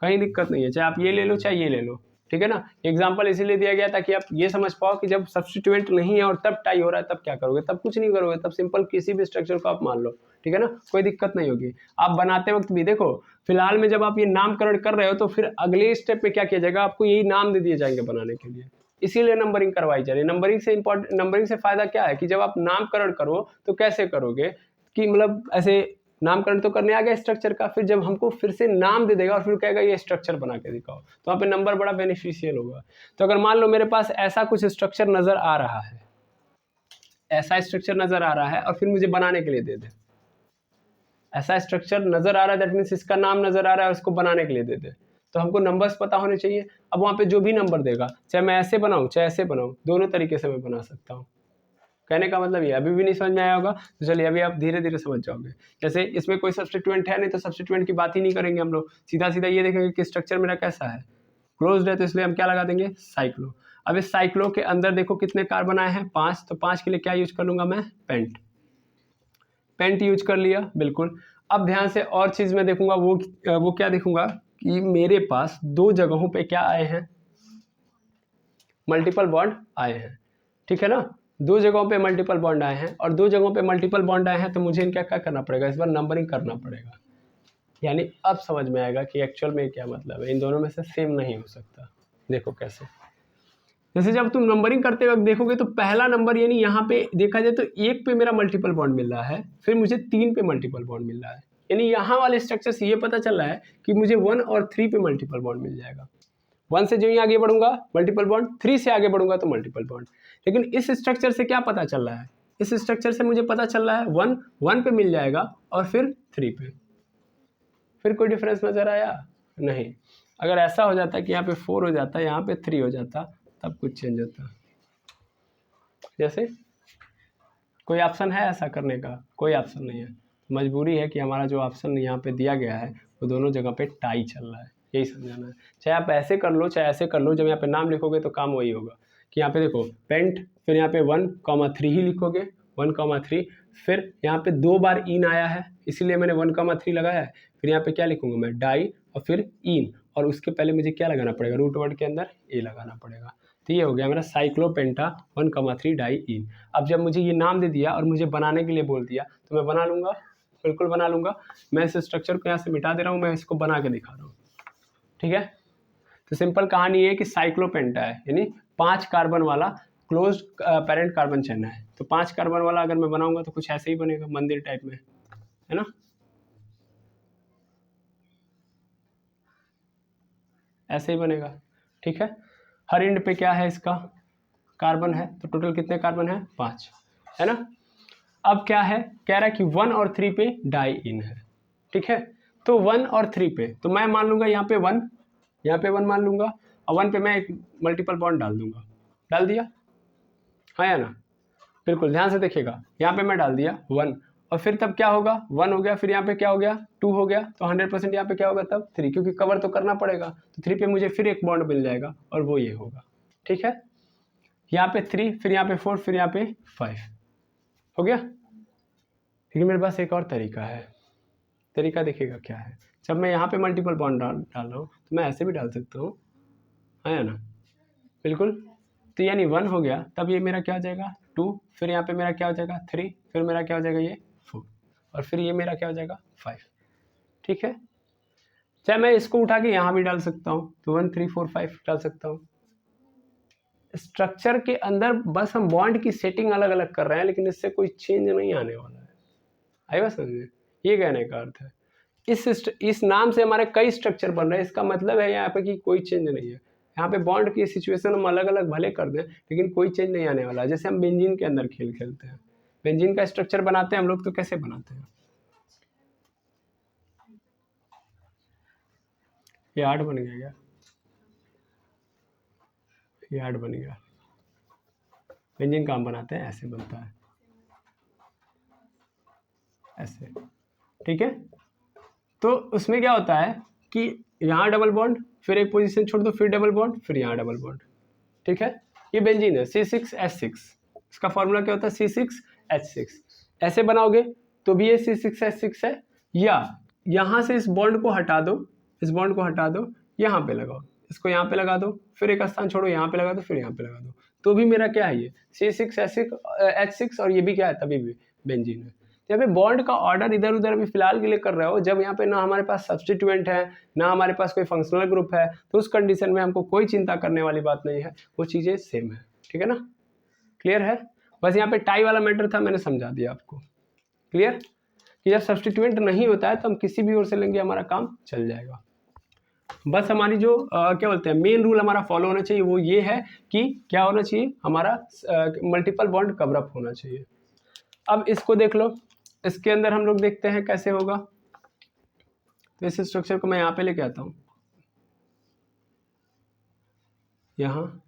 कहीं दिक्कत नहीं है, चाहे आप ये ले लो चाहे ये ले लो। ठीक है ना, एग्जाम्पल इसीलिए दिया गया ताकि आप ये समझ पाओ कि जब सब्स्टिट्यूएंट नहीं है और तब टाई हो रहा है तब क्या करोगे, तब कुछ नहीं करोगे, तब सिंपल किसी भी स्ट्रक्चर को आप मान लो। ठीक है ना, कोई दिक्कत नहीं होगी। आप बनाते वक्त भी देखो, फिलहाल में जब आप ये नामकरण कर रहे हो तो फिर अगले स्टेप पे क्या किया जाएगा, आपको यही नाम दे दिए जाएंगे बनाने के लिए, इसीलिए नंबरिंग करवाई जा रही है। नंबरिंग से फायदा क्या है कि जब आप नामकरण करो तो कैसे करोगे कि मतलब ऐसे नामकरण तो करने आ गया स्ट्रक्चर का, फिर जब हमको फिर से नाम दे देगा और फिर कहेगा ये स्ट्रक्चर बना के दिखाओ, तो वहाँ पे नंबर बड़ा बेनिफिशियल होगा। तो अगर मान लो मेरे पास ऐसा कुछ स्ट्रक्चर नजर आ रहा है, ऐसा स्ट्रक्चर नजर आ रहा है और फिर मुझे बनाने के लिए दे दे, ऐसा स्ट्रक्चर नजर आ रहा है, दैट मीन्स इसका नाम नजर आ रहा है, उसको बनाने के लिए दे दे, तो हमको नंबर्स पता होने चाहिए। अब वहाँ पे जो भी नंबर देगा, चाहे मैं ऐसे बनाऊँ चाहे ऐसे बनाऊँ, दोनों तरीके से मैं बना सकता हूँ। कहने का मतलब ये, अभी भी नहीं समझ में आया होगा तो चलिए अभी आप धीरे धीरे समझ जाओगे। जैसे इसमें कोई सब्स्टिट्यूएंट है नहीं तो सब्स्टिट्यूएंट की बात ही नहीं करेंगे हम लोग, सीधा सीधा ये देखेंगे कि स्ट्रक्चर मेरा कैसा है, क्लोज्ड है, तो इसलिए हम क्या लगा देंगे, साइक्लो। अब इस साइक्लो के अंदर देखो कितने कार्बन आए हैं, 5, तो 5 के लिए क्या यूज कर लूंगा मैं, पेंट, पेंट यूज कर लिया, बिल्कुल। अब ध्यान से और चीज में देखूंगा, वो क्या देखूंगा कि मेरे पास दो जगहों पे क्या आए हैं, मल्टीपल बॉन्ड आए हैं। ठीक है ना, दो जगहों पे मल्टीपल बॉन्ड आए हैं और दो जगहों पे मल्टीपल बॉन्ड आए हैं, तो मुझे इनका क्या करना पड़ेगा, इस बार नंबरिंग करना पड़ेगा। यानी अब समझ में आएगा कि एक्चुअल में क्या मतलब है, इन दोनों में से सेम नहीं हो सकता। देखो कैसे, जैसे जब तुम नंबरिंग करते वक्त देखोगे तो पहला नंबर यानी यहाँ पे देखा जाए तो 1 पे मेरा मल्टीपल बॉन्ड मिल रहा है, फिर मुझे 3 पे मल्टीपल बॉन्ड मिल रहा है, यानी यहाँ वाले स्ट्रक्चर से ये पता चल रहा है कि मुझे 1 और 3 पे मल्टीपल बॉन्ड मिल जाएगा। 1 से जो ही आगे बढ़ूंगा मल्टीपल बॉन्ड, 3 से आगे बढ़ूंगा तो मल्टीपल बॉन्ड। लेकिन इस स्ट्रक्चर से क्या पता चल रहा है, इस स्ट्रक्चर से मुझे पता चल रहा है 1 पे मिल जाएगा और फिर 3 पे, फिर कोई डिफरेंस नजर आया नहीं। अगर ऐसा हो जाता कि यहाँ पे 4 हो जाता, यहाँ पे 3 हो जाता, तब कुछ चेंज होता। जैसे कोई ऑप्शन है ऐसा करने का, कोई ऑप्शन नहीं है, मजबूरी है कि हमारा जो ऑप्शन यहाँ पे दिया गया है वो दोनों जगह पे टाई चल रहा है, यही समझाना है। चाहे आप ऐसे कर लो चाहे ऐसे कर लो, जब यहाँ पे नाम लिखोगे तो काम वही होगा कि यहाँ पे देखो पेंट, फिर यहाँ पे 1,3 ही लिखोगे, 1,3, फिर यहाँ पे 2 बार इन आया है इसीलिए मैंने 1,3 लगाया है, फिर यहाँ पे क्या लिखूंगा मैं, डाई और फिर इन, और उसके पहले मुझे क्या लगाना पड़ेगा, रूट वर्ड के अंदर ए लगाना पड़ेगा। तो ये हो गया मेरा साइक्लोपेंटा 1,3 डाई इन। अब जब मुझे ये नाम दे दिया और मुझे बनाने के लिए बोल दिया तो मैं बना लूंगा, बिल्कुल बना लूंगा। मैं इस स्ट्रक्चर को यहाँ से मिटा दे रहा हूँ, मैं इसको बना के दिखा रहा हूँ। ठीक है, तो सिंपल कहानी ये है कि साइक्लोपेंटा है, यानी 5 कार्बन वाला क्लोज्ड पेरेंट कार्बन चेन है। तो 5 कार्बन वाला अगर मैं बनाऊंगा तो कुछ ऐसे ही बनेगा, मंदिर टाइप में, है ना, ऐसे ही बनेगा। ठीक है, हर एंड पे क्या है इसका, कार्बन है, तो टोटल कितने कार्बन है, 5, है ना। अब क्या है, कह रहा है कि 1 और 3 पे डाई इन है। ठीक है, तो 1 और 3 पे तो मैं मान लूंगा यहाँ पे 1, यहाँ पे 1 मान लूंगा, और 1 पे मैं एक मल्टीपल बॉन्ड डाल दूंगा, डाल दिया, हाँ या ना, बिल्कुल ध्यान से देखिएगा, यहाँ पे मैं डाल दिया 1 और फिर तब क्या होगा, 1 हो गया, फिर यहाँ पे क्या हो गया, 2 हो गया, तो 100% यहाँ पे क्या होगा तब 3, क्योंकि कवर तो करना पड़ेगा, तो 3 पे मुझे फिर एक बॉन्ड मिल जाएगा और वो ये होगा। ठीक है, यहाँ पे 3, फिर यहाँ पे 4, फिर यहाँ पे 5 हो गया। लेकिन मेरे पास एक और तरीका है, तरीका देखिएगा क्या है, जब मैं यहाँ पे मल्टीपल बॉन्ड डाल रहा हूँ तो मैं ऐसे भी डाल सकता हूँ, है ना, बिल्कुल। तो यानी 1 हो गया, तब ये मेरा क्या हो जाएगा 2, फिर यहाँ पे मेरा क्या हो जाएगा 3, फिर मेरा क्या हो जाएगा ये 4, और फिर ये मेरा क्या हो जाएगा 5। ठीक है, चाहे मैं इसको उठा के यहाँ भी डाल सकता हूँ, तो 1 3 4 5 डाल सकता हूँ। स्ट्रक्चर के अंदर बस हम बॉन्ड की सेटिंग अलग अलग कर रहे हैं, लेकिन इससे कोई चेंज नहीं आने वाला है। आई बात समझे? ये कहने का अर्थ है। इस नाम से हमारे कई स्ट्रक्चर बन रहे हैं, इसका मतलब है यहाँ पे कि कोई चेंज नहीं है। यहाँ पे बॉन्ड की सिचुएशन हम अलग अलग भले कर दें, लेकिन कोई चेंज नहीं आने वाला। जैसे हम बेंजीन के अंदर खेल खेलते हैं, बेंजीन का स्ट्रक्चर बनाते हैं हम लोग, तो कैसे बनाते हैं? ये 8 बन गया क्या? ये 8 बन गया। बेंजीन का हम बनाते हैं ऐसे बनता है, ऐसे, ठीक है। तो उसमें क्या होता है कि यहाँ डबल बॉन्ड, फिर एक पोजीशन छोड़ दो, फिर डबल बॉन्ड, फिर यहाँ डबल बॉन्ड, ठीक है। ये बेंजीन है C6H6, इसका फॉर्मूला क्या होता है? C6H6। ऐसे बनाओगे तो भी ये C6H6 है, या यहाँ से इस बॉन्ड को हटा दो, इस बॉन्ड को हटा दो, यहाँ पे लगाओ, इसको यहाँ पे लगा दो, फिर एक स्थान छोड़ो, यहाँ पे लगा दो, फिर यहाँ पे लगा दो, तो भी मेरा क्या है? ये C6H6 और ये भी क्या है? तभी भी बेंजीन है। यहाँ पे बॉन्ड का ऑर्डर इधर उधर अभी फिलहाल के लिए कर रहे हो, जब यहाँ पे ना हमारे पास सब्स्टिट्यूएंट है, ना हमारे पास कोई फंक्शनल ग्रुप है, तो उस कंडीशन में हमको कोई चिंता करने वाली बात नहीं है, वो चीज़ें सेम है, ठीक है ना? क्लियर है? बस यहाँ पे टाई वाला मैटर था, मैंने समझा दिया आपको। क्लियर कि जब सब्स्टिट्यूएंट नहीं होता है तो हम किसी भी ओर से लेंगे, हमारा काम चल जाएगा। बस हमारी जो क्या बोलते हैं मेन रूल हमारा फॉलो होना चाहिए, वो ये है कि क्या होना चाहिए? हमारा मल्टीपल बॉन्ड कवर अप होना चाहिए। अब इसको देख लो, इसके अंदर हम लोग देखते हैं कैसे होगा। तो इस स्ट्रक्चर को मैं यहाँ पे लेके आता हूँ, यहाँ,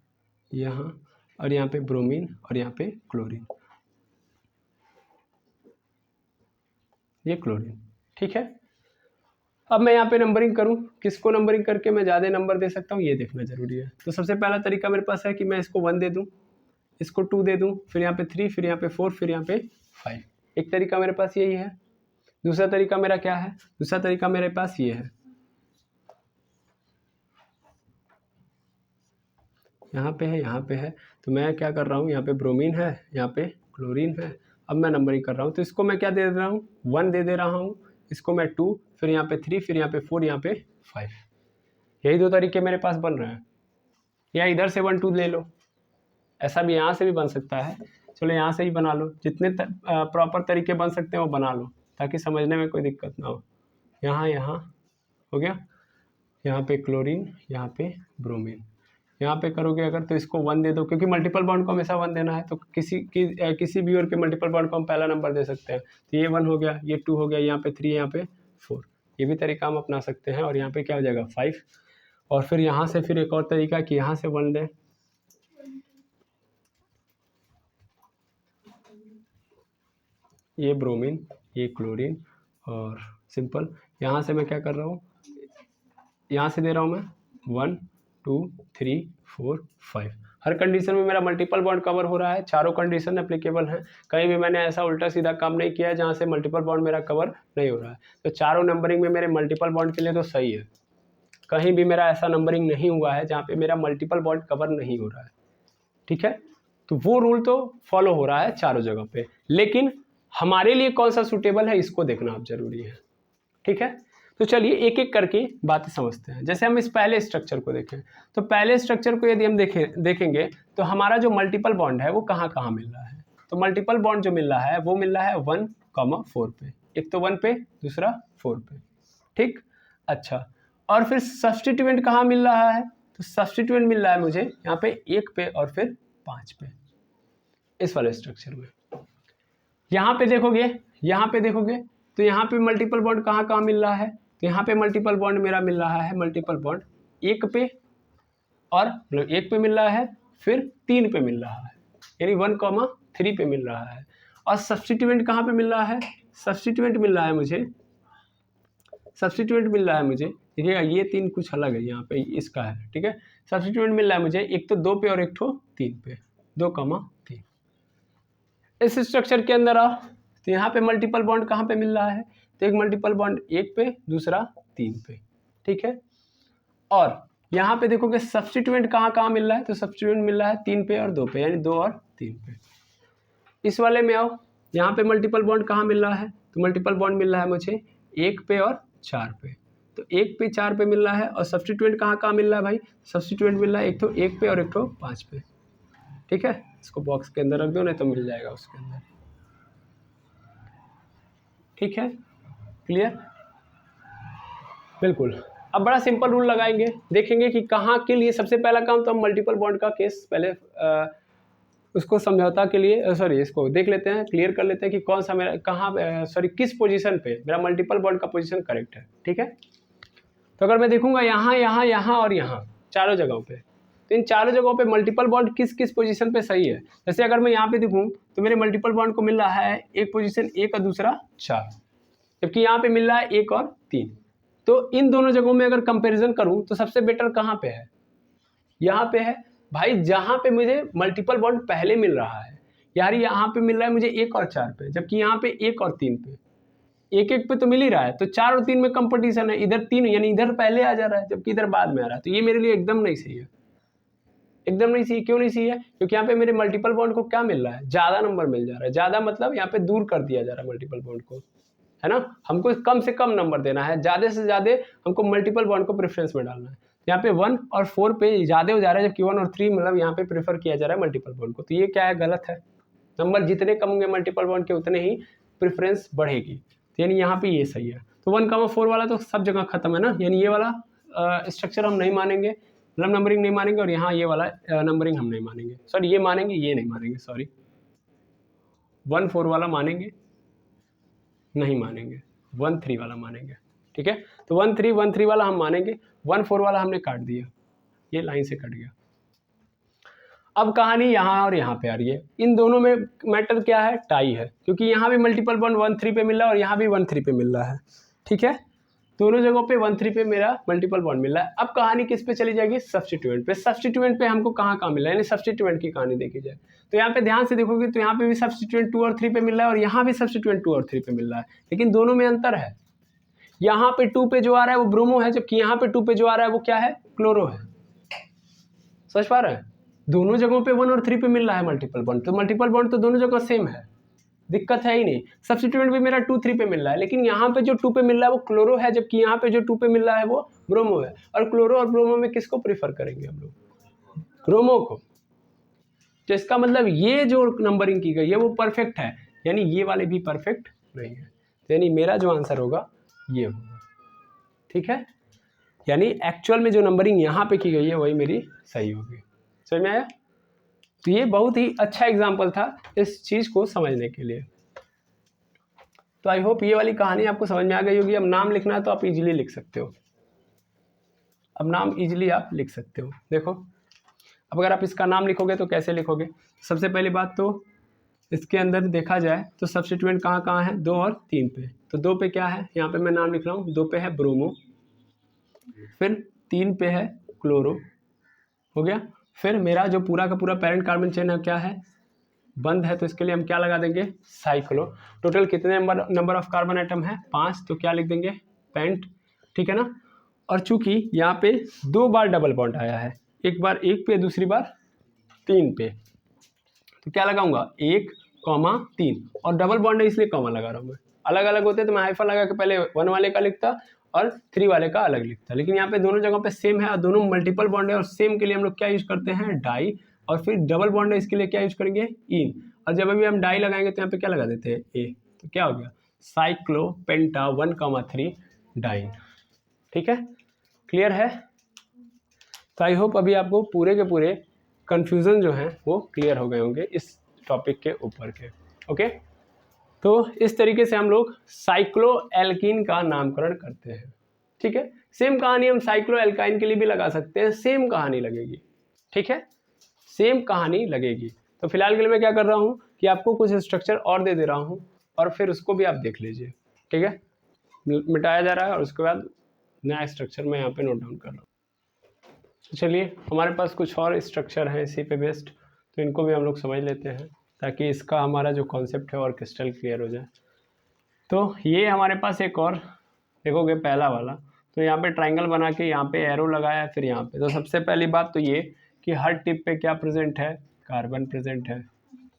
यहाँ, और यहाँ पे ब्रोमीन और यहाँ पे क्लोरीन, ये क्लोरीन, ठीक है। अब मैं यहाँ पे नंबरिंग करूँ, किसको नंबरिंग करके मैं ज़्यादा नंबर दे सकता हूँ, ये देखना जरूरी है। तो सबसे पहला तरीका मेरे पास है कि मैं इसको 1 दे दूँ, इसको 2 दे दूँ, फिर यहाँ पे 3, फिर यहाँ पे 4, फिर यहाँ पे 5। एक तरीका मेरे पास यही है। दूसरा तरीका मेरा क्या है? दूसरा तरीका मेरे पास ये है, यहाँ पे है, यहाँ पे है, तो मैं क्या कर रहा हूँ, यहाँ पे ब्रोमीन है, यहाँ पे क्लोरीन है। अब मैं नंबरिंग कर रहा हूँ, तो इसको मैं क्या दे रहा हूँ? 1 दे रहा हूँ, इसको मैं 2, फिर यहाँ पे 3, फिर यहाँ पे 4, यहाँ पे 5। यही 2 तरीके मेरे पास बन रहे हैं। या इधर से 1 2 ले लो, ऐसा भी यहाँ से भी बन सकता है। चलो यहाँ से ही बना लो, जितने प्रॉपर तरीके बन सकते हैं वो बना लो, ताकि समझने में कोई दिक्कत ना हो। यहाँ यहाँ हो गया, यहाँ पे क्लोरीन, यहाँ पे ब्रोमीन। यहाँ पे करोगे अगर तो इसको 1 दे दो, क्योंकि मल्टीपल बॉन्ड को हमेशा 1 देना है, तो किसी भी ओर के मल्टीपल बॉन्ड को हम पहला नंबर दे सकते हैं। तो ये 1 हो गया, ये 2 हो गया, यहाँ पे 3, यहाँ पे 4। ये भी तरीका हम अपना सकते हैं। और यहाँ पे क्या हो जाएगा? 5। और फिर यहाँ से फिर एक और तरीका कि यहाँ से 1 दें, ये ब्रोमीन, ये क्लोरीन, और सिंपल यहाँ से मैं क्या कर रहा हूँ, यहाँ से दे रहा हूँ मैं 1 2 3 4 5। हर कंडीशन में मेरा मल्टीपल बॉन्ड कवर हो रहा है, चारों कंडीशन एप्लीकेबल हैं। कहीं भी मैंने ऐसा उल्टा सीधा काम नहीं किया है जहाँ से मल्टीपल बॉन्ड मेरा कवर नहीं हो रहा है। तो चारों नंबरिंग में मेरे मल्टीपल बॉन्ड के लिए तो सही है। कहीं भी मेरा ऐसा नंबरिंग नहीं हुआ है जहाँ पे मेरा मल्टीपल बॉन्ड कवर नहीं हो रहा है, ठीक है। तो वो रूल तो फॉलो हो रहा है चारों जगह पे, लेकिन हमारे लिए कौन सा सूटेबल है इसको देखना आप जरूरी है, ठीक है। तो चलिए एक एक करके बातें समझते हैं। जैसे हम इस पहले स्ट्रक्चर को देखें, तो पहले स्ट्रक्चर को यदि हम देखेंगे तो हमारा जो मल्टीपल बॉन्ड है वो कहाँ कहाँ मिल रहा है। तो मल्टीपल बॉन्ड जो मिल रहा है वो मिल रहा है 1,4 पे, एक तो 1 पे, दूसरा 4 पे, ठीक। अच्छा, और फिर सब्स्टिट्यूएंट कहाँ मिल रहा है? तो सब्स्टिट्यूएंट मिल रहा है मुझे यहाँ पे 1 पे और फिर 5 पे, इस वाले स्ट्रक्चर में। यहाँ पे देखोगे तो यहाँ पे मल्टीपल बॉन्ड कहाँ कहाँ मिल रहा है? तो यहाँ पे मल्टीपल बॉन्ड मेरा मिल रहा है, मल्टीपल बॉन्ड 1 पे, और मतलब 1 पे मिल रहा है, फिर 3 पे मिल रहा है, यानी 1,3 पे मिल रहा है। और सब्स्टिट्यूएंट कहाँ पे मिल रहा है? सब्स्टिट्यूएंट मिल रहा है मुझे, देखिएगा ये 3 कुछ अलग है, यहाँ पे इसका है, ठीक है। सब्स्टिट्यूएंट मिल रहा है मुझे एक तो 2 पे और एक तो 3 पे, 2,3। इस स्ट्रक्चर के अंदर आओ, तो यहाँ पे मल्टीपल बॉन्ड कहाँ पे मिल रहा है? तो एक मल्टीपल बॉन्ड 1 पे, दूसरा 3 पे, ठीक है। और यहाँ पे देखोगे सब्स्टिट्यूएंट कहाँ कहाँ मिल रहा है? तो सब्स्टिट्यूएंट मिल रहा है 3 पे और 2 पे, यानी 2 और 3 पे। इस वाले में आओ, यहाँ पे मल्टीपल बॉन्ड कहाँ मिल रहा है? तो मल्टीपल बॉन्ड मिल रहा है मुझे 1 पे और 4 पे। तो 1 पे 4 पे मिल रहा है, और सब्स्टिट्यूएंट कहाँ कहाँ मिल रहा है भाई, सब्स्टिट्यूएंट मिल रहा है एक तो 1 पे और एक तो 5 पे। ठीक है, इसको बॉक्स के अंदर रख दो, नहीं तो मिल जाएगा उसके अंदर। ठीक है, क्लियर, बिल्कुल। अब बड़ा सिंपल रूल लगाएंगे, देखेंगे कि कहाँ के लिए सबसे पहला काम तो हम मल्टीपल बॉन्ड का केस पहले उसको समझौता के लिए सॉरी इसको देख लेते हैं, क्लियर कर लेते हैं कि कौन सा मेरा कहाँ सॉरी किस पोजीशन पे मेरा मल्टीपल बॉन्ड का पोजीशन करेक्ट है। ठीक है, तो अगर मैं देखूंगा यहाँ यहाँ यहाँ और यहाँ चारों जगहों पे, तो इन चारों जगहों पे मल्टीपल बॉन्ड किस किस पोजीशन पे सही है। जैसे अगर मैं यहाँ पे देखूँ तो मेरे मल्टीपल बॉन्ड को मिल रहा है एक पोजीशन 1 और दूसरा 4, जबकि यहाँ पे मिल रहा है 1 और 3। तो इन दोनों जगहों में अगर कंपैरिजन करूँ तो सबसे बेटर कहाँ पे है, यहाँ पे है भाई, जहाँ पे मुझे मल्टीपल बॉन्ड पहले मिल रहा है। यार यहाँ पे मिल रहा है मुझे 1 और 4 पे, जबकि यहाँ पे 1 और 3 पे, एक एक पे तो मिल ही रहा है, तो 4 और 3 में कंपटीशन है, इधर 3 यानी इधर पहले आ जा रहा है जबकि इधर बाद में आ रहा है। तो ये मेरे लिए एकदम नहीं सही है, एकदम नहीं सही। क्यों नहीं सही है, क्योंकि यहाँ पे मेरे मल्टीपल बॉन्ड को क्या मिल रहा है, ज़्यादा नंबर मिल जा रहा है। ज़्यादा मतलब यहाँ पे दूर कर दिया जा रहा है मल्टीपल बॉन्ड को, है ना। हमको कम से कम नंबर देना है, ज़्यादा से ज़्यादा हमको मल्टीपल बॉन्ड को प्रेफरेंस में डालना है। यहाँ पे 1 और 4 पे ज़्यादा हो जा रहा है, जबकि 1 और 3 मतलब यहाँ पे प्रेफर किया जा रहा है मल्टीपल बॉन्ड को। तो ये क्या है, गलत है। नंबर जितने कम होंगे मल्टीपल बॉन्ड के उतने ही प्रेफरेंस बढ़ेगी, यानी यहाँ पे ये सही है। तो 1,4 वाला तो सब जगह खत्म है ना, यानी ये वाला स्ट्रक्चर हम नहीं मानेंगे, मतलब नंबरिंग नहीं मानेंगे, और यहाँ ये वाला नंबरिंग हम नहीं मानेंगे, सॉरी ये मानेंगे ये नहीं मानेंगे, सॉरी 1,4 वाला मानेंगे नहीं मानेंगे, 1,3 वाला मानेंगे। ठीक है, तो 1,3 वाला हम मानेंगे, 1,4 वाला हमने काट दिया, ये लाइन से कट गया। अब कहानी यहाँ और यहाँ पे आ रही है, इन दोनों में मैटर क्या है, टाई है, क्योंकि यहाँ भी मल्टीपल बॉन्ड 1,3 पे मिल रहा है और यहाँ भी 1,3 पे मिल रहा है। ठीक है, दोनों जगहों पे 1,3 पे मेरा मल्टीपल बॉन्ड मिल रहा है। अब कहानी किस पे चली जाएगी, सब्स्टिट्यूएंट पे। सब्स्टिट्यूएंट पे हमको कहाँ कहाँ मिला है, यानी सब्स्टिट्यूएंट की कहानी देखी जाए तो यहाँ पे ध्यान से देखोगे तो यहाँ पे भी सब्स्टिट्यूएंट 2 और 3 पे मिल रहा है और यहाँ भी सब्स्टिट्यूएंट 2 और 3 पे मिल रहा है, लेकिन दोनों में अंतर है। यहाँ पे 2 पे जो आ रहा है वो ब्रोमो है, जबकि यहाँ पे 2 पे जो आ रहा है वो क्या है, क्लोरो है। समझ पा रहे हैं, दोनों जगहों पे 1 और 3 पे मिल रहा है मल्टीपल बॉन्ड, तो मल्टीपल बॉन्ड तो दोनों जगह सेम है, दिक्कत है ही नहीं। सब्स्टिट्यूएंट भी मेरा 2, 3 पे मिल रहा है, लेकिन यहाँ पे जो 2 पे मिल रहा है वो क्लोरो है, जबकि यहाँ पे जो 2 पे मिल रहा है वो ब्रोमो है। और क्लोरो और ब्रोमो में किसको प्रीफर करेंगे हम लोग, ब्रोमो को। तो इसका मतलब ये जो नंबरिंग की गई है वो परफेक्ट है, यानी ये वाले भी परफेक्ट नहीं है, तो यानी मेरा जो आंसर होगा ये होगा। ठीक है, यानी एक्चुअल में जो नंबरिंग यहाँ पे की गई है वही मेरी सही होगी। समझ में आया। तो ये बहुत ही अच्छा एग्जाम्पल था इस चीज़ को समझने के लिए। तो आई होप ये वाली कहानी आपको समझ में आ गई होगी। अब नाम लिखना है तो आप इजीली लिख सकते हो, अब नाम इजीली आप लिख सकते हो। देखो अब अगर आप इसका नाम लिखोगे तो कैसे लिखोगे, सबसे पहली बात तो इसके अंदर देखा जाए तो सब्स्टिट्यूएंट कहाँ कहाँ है, 2 और 3 पे। तो 2 पे क्या है, यहाँ पे मैं नाम लिख रहा हूँ, 2 पे है ब्रोमो, फिर 3 पे है क्लोरो, हो गया। फिर मेरा जो पूरा का पूरा पेरेंट कार्बन चेन है क्या है, बंद है, तो इसके लिए हम क्या लगा देंगे, साइक्लो। टोटल कितने नंबर ऑफ कार्बन आइटम है, 5, तो क्या लिख देंगे, पेंट। ठीक है ना। और चूंकि यहाँ पे 2 बार डबल बॉन्ड आया है, एक बार 1 पे दूसरी बार 3 पे, तो क्या लगाऊंगा 1,3, और डबल बॉन्ड है इसलिए कॉमा लगा रहा हूँ मैं। अलग अलग होते तो मैं हाइफन लगा के पहले 1 वाले का लिखता और 3 वाले का अलग लिखता, लेकिन यहाँ पे दोनों जगहों पे सेम है और दोनों मल्टीपल बॉन्ड है, और सेम के लिए हम लोग क्या यूज करते हैं, डाई। और फिर डबल बॉन्ड है इसके लिए क्या यूज करेंगे, इन। और जब अभी हम डाई लगाएंगे तो यहाँ पे क्या लगा देते हैं, ए। तो क्या हो गया, साइक्लोपेंटा 1,3 डाइन। ठीक है, क्लियर है। तो आई होप अभी आपको पूरे के पूरे कन्फ्यूज़न जो है वो क्लियर हो गए होंगे इस टॉपिक के ऊपर के। ओके, तो इस तरीके से हम लोग साइक्लो एल्कीन का नामकरण करते हैं। ठीक है, सेम कहानी हम साइक्लो एल्काइन के लिए भी लगा सकते हैं, सेम कहानी लगेगी। ठीक है, सेम कहानी लगेगी। तो फिलहाल के लिए मैं क्या कर रहा हूँ कि आपको कुछ स्ट्रक्चर और दे रहा हूँ और फिर उसको भी आप देख लीजिए। ठीक है, मिटाया जा रहा है और उसके बाद नया स्ट्रक्चर मैं यहाँ पे नोट डाउन कर रहा हूँ। तो चलिए, हमारे पास कुछ और स्ट्रक्चर हैं इसी पे बेस्ड, तो इनको भी हम लोग समझ लेते हैं ताकि इसका हमारा जो कॉन्सेप्ट है और क्रिस्टल क्लियर हो जाए। तो ये हमारे पास एक और देखोगे, पहला वाला तो यहाँ पे ट्राइंगल बना के यहाँ पे एरो लगाया है, फिर यहाँ पे। तो सबसे पहली बात तो ये कि हर टिप पे क्या प्रेजेंट है, कार्बन प्रेजेंट है।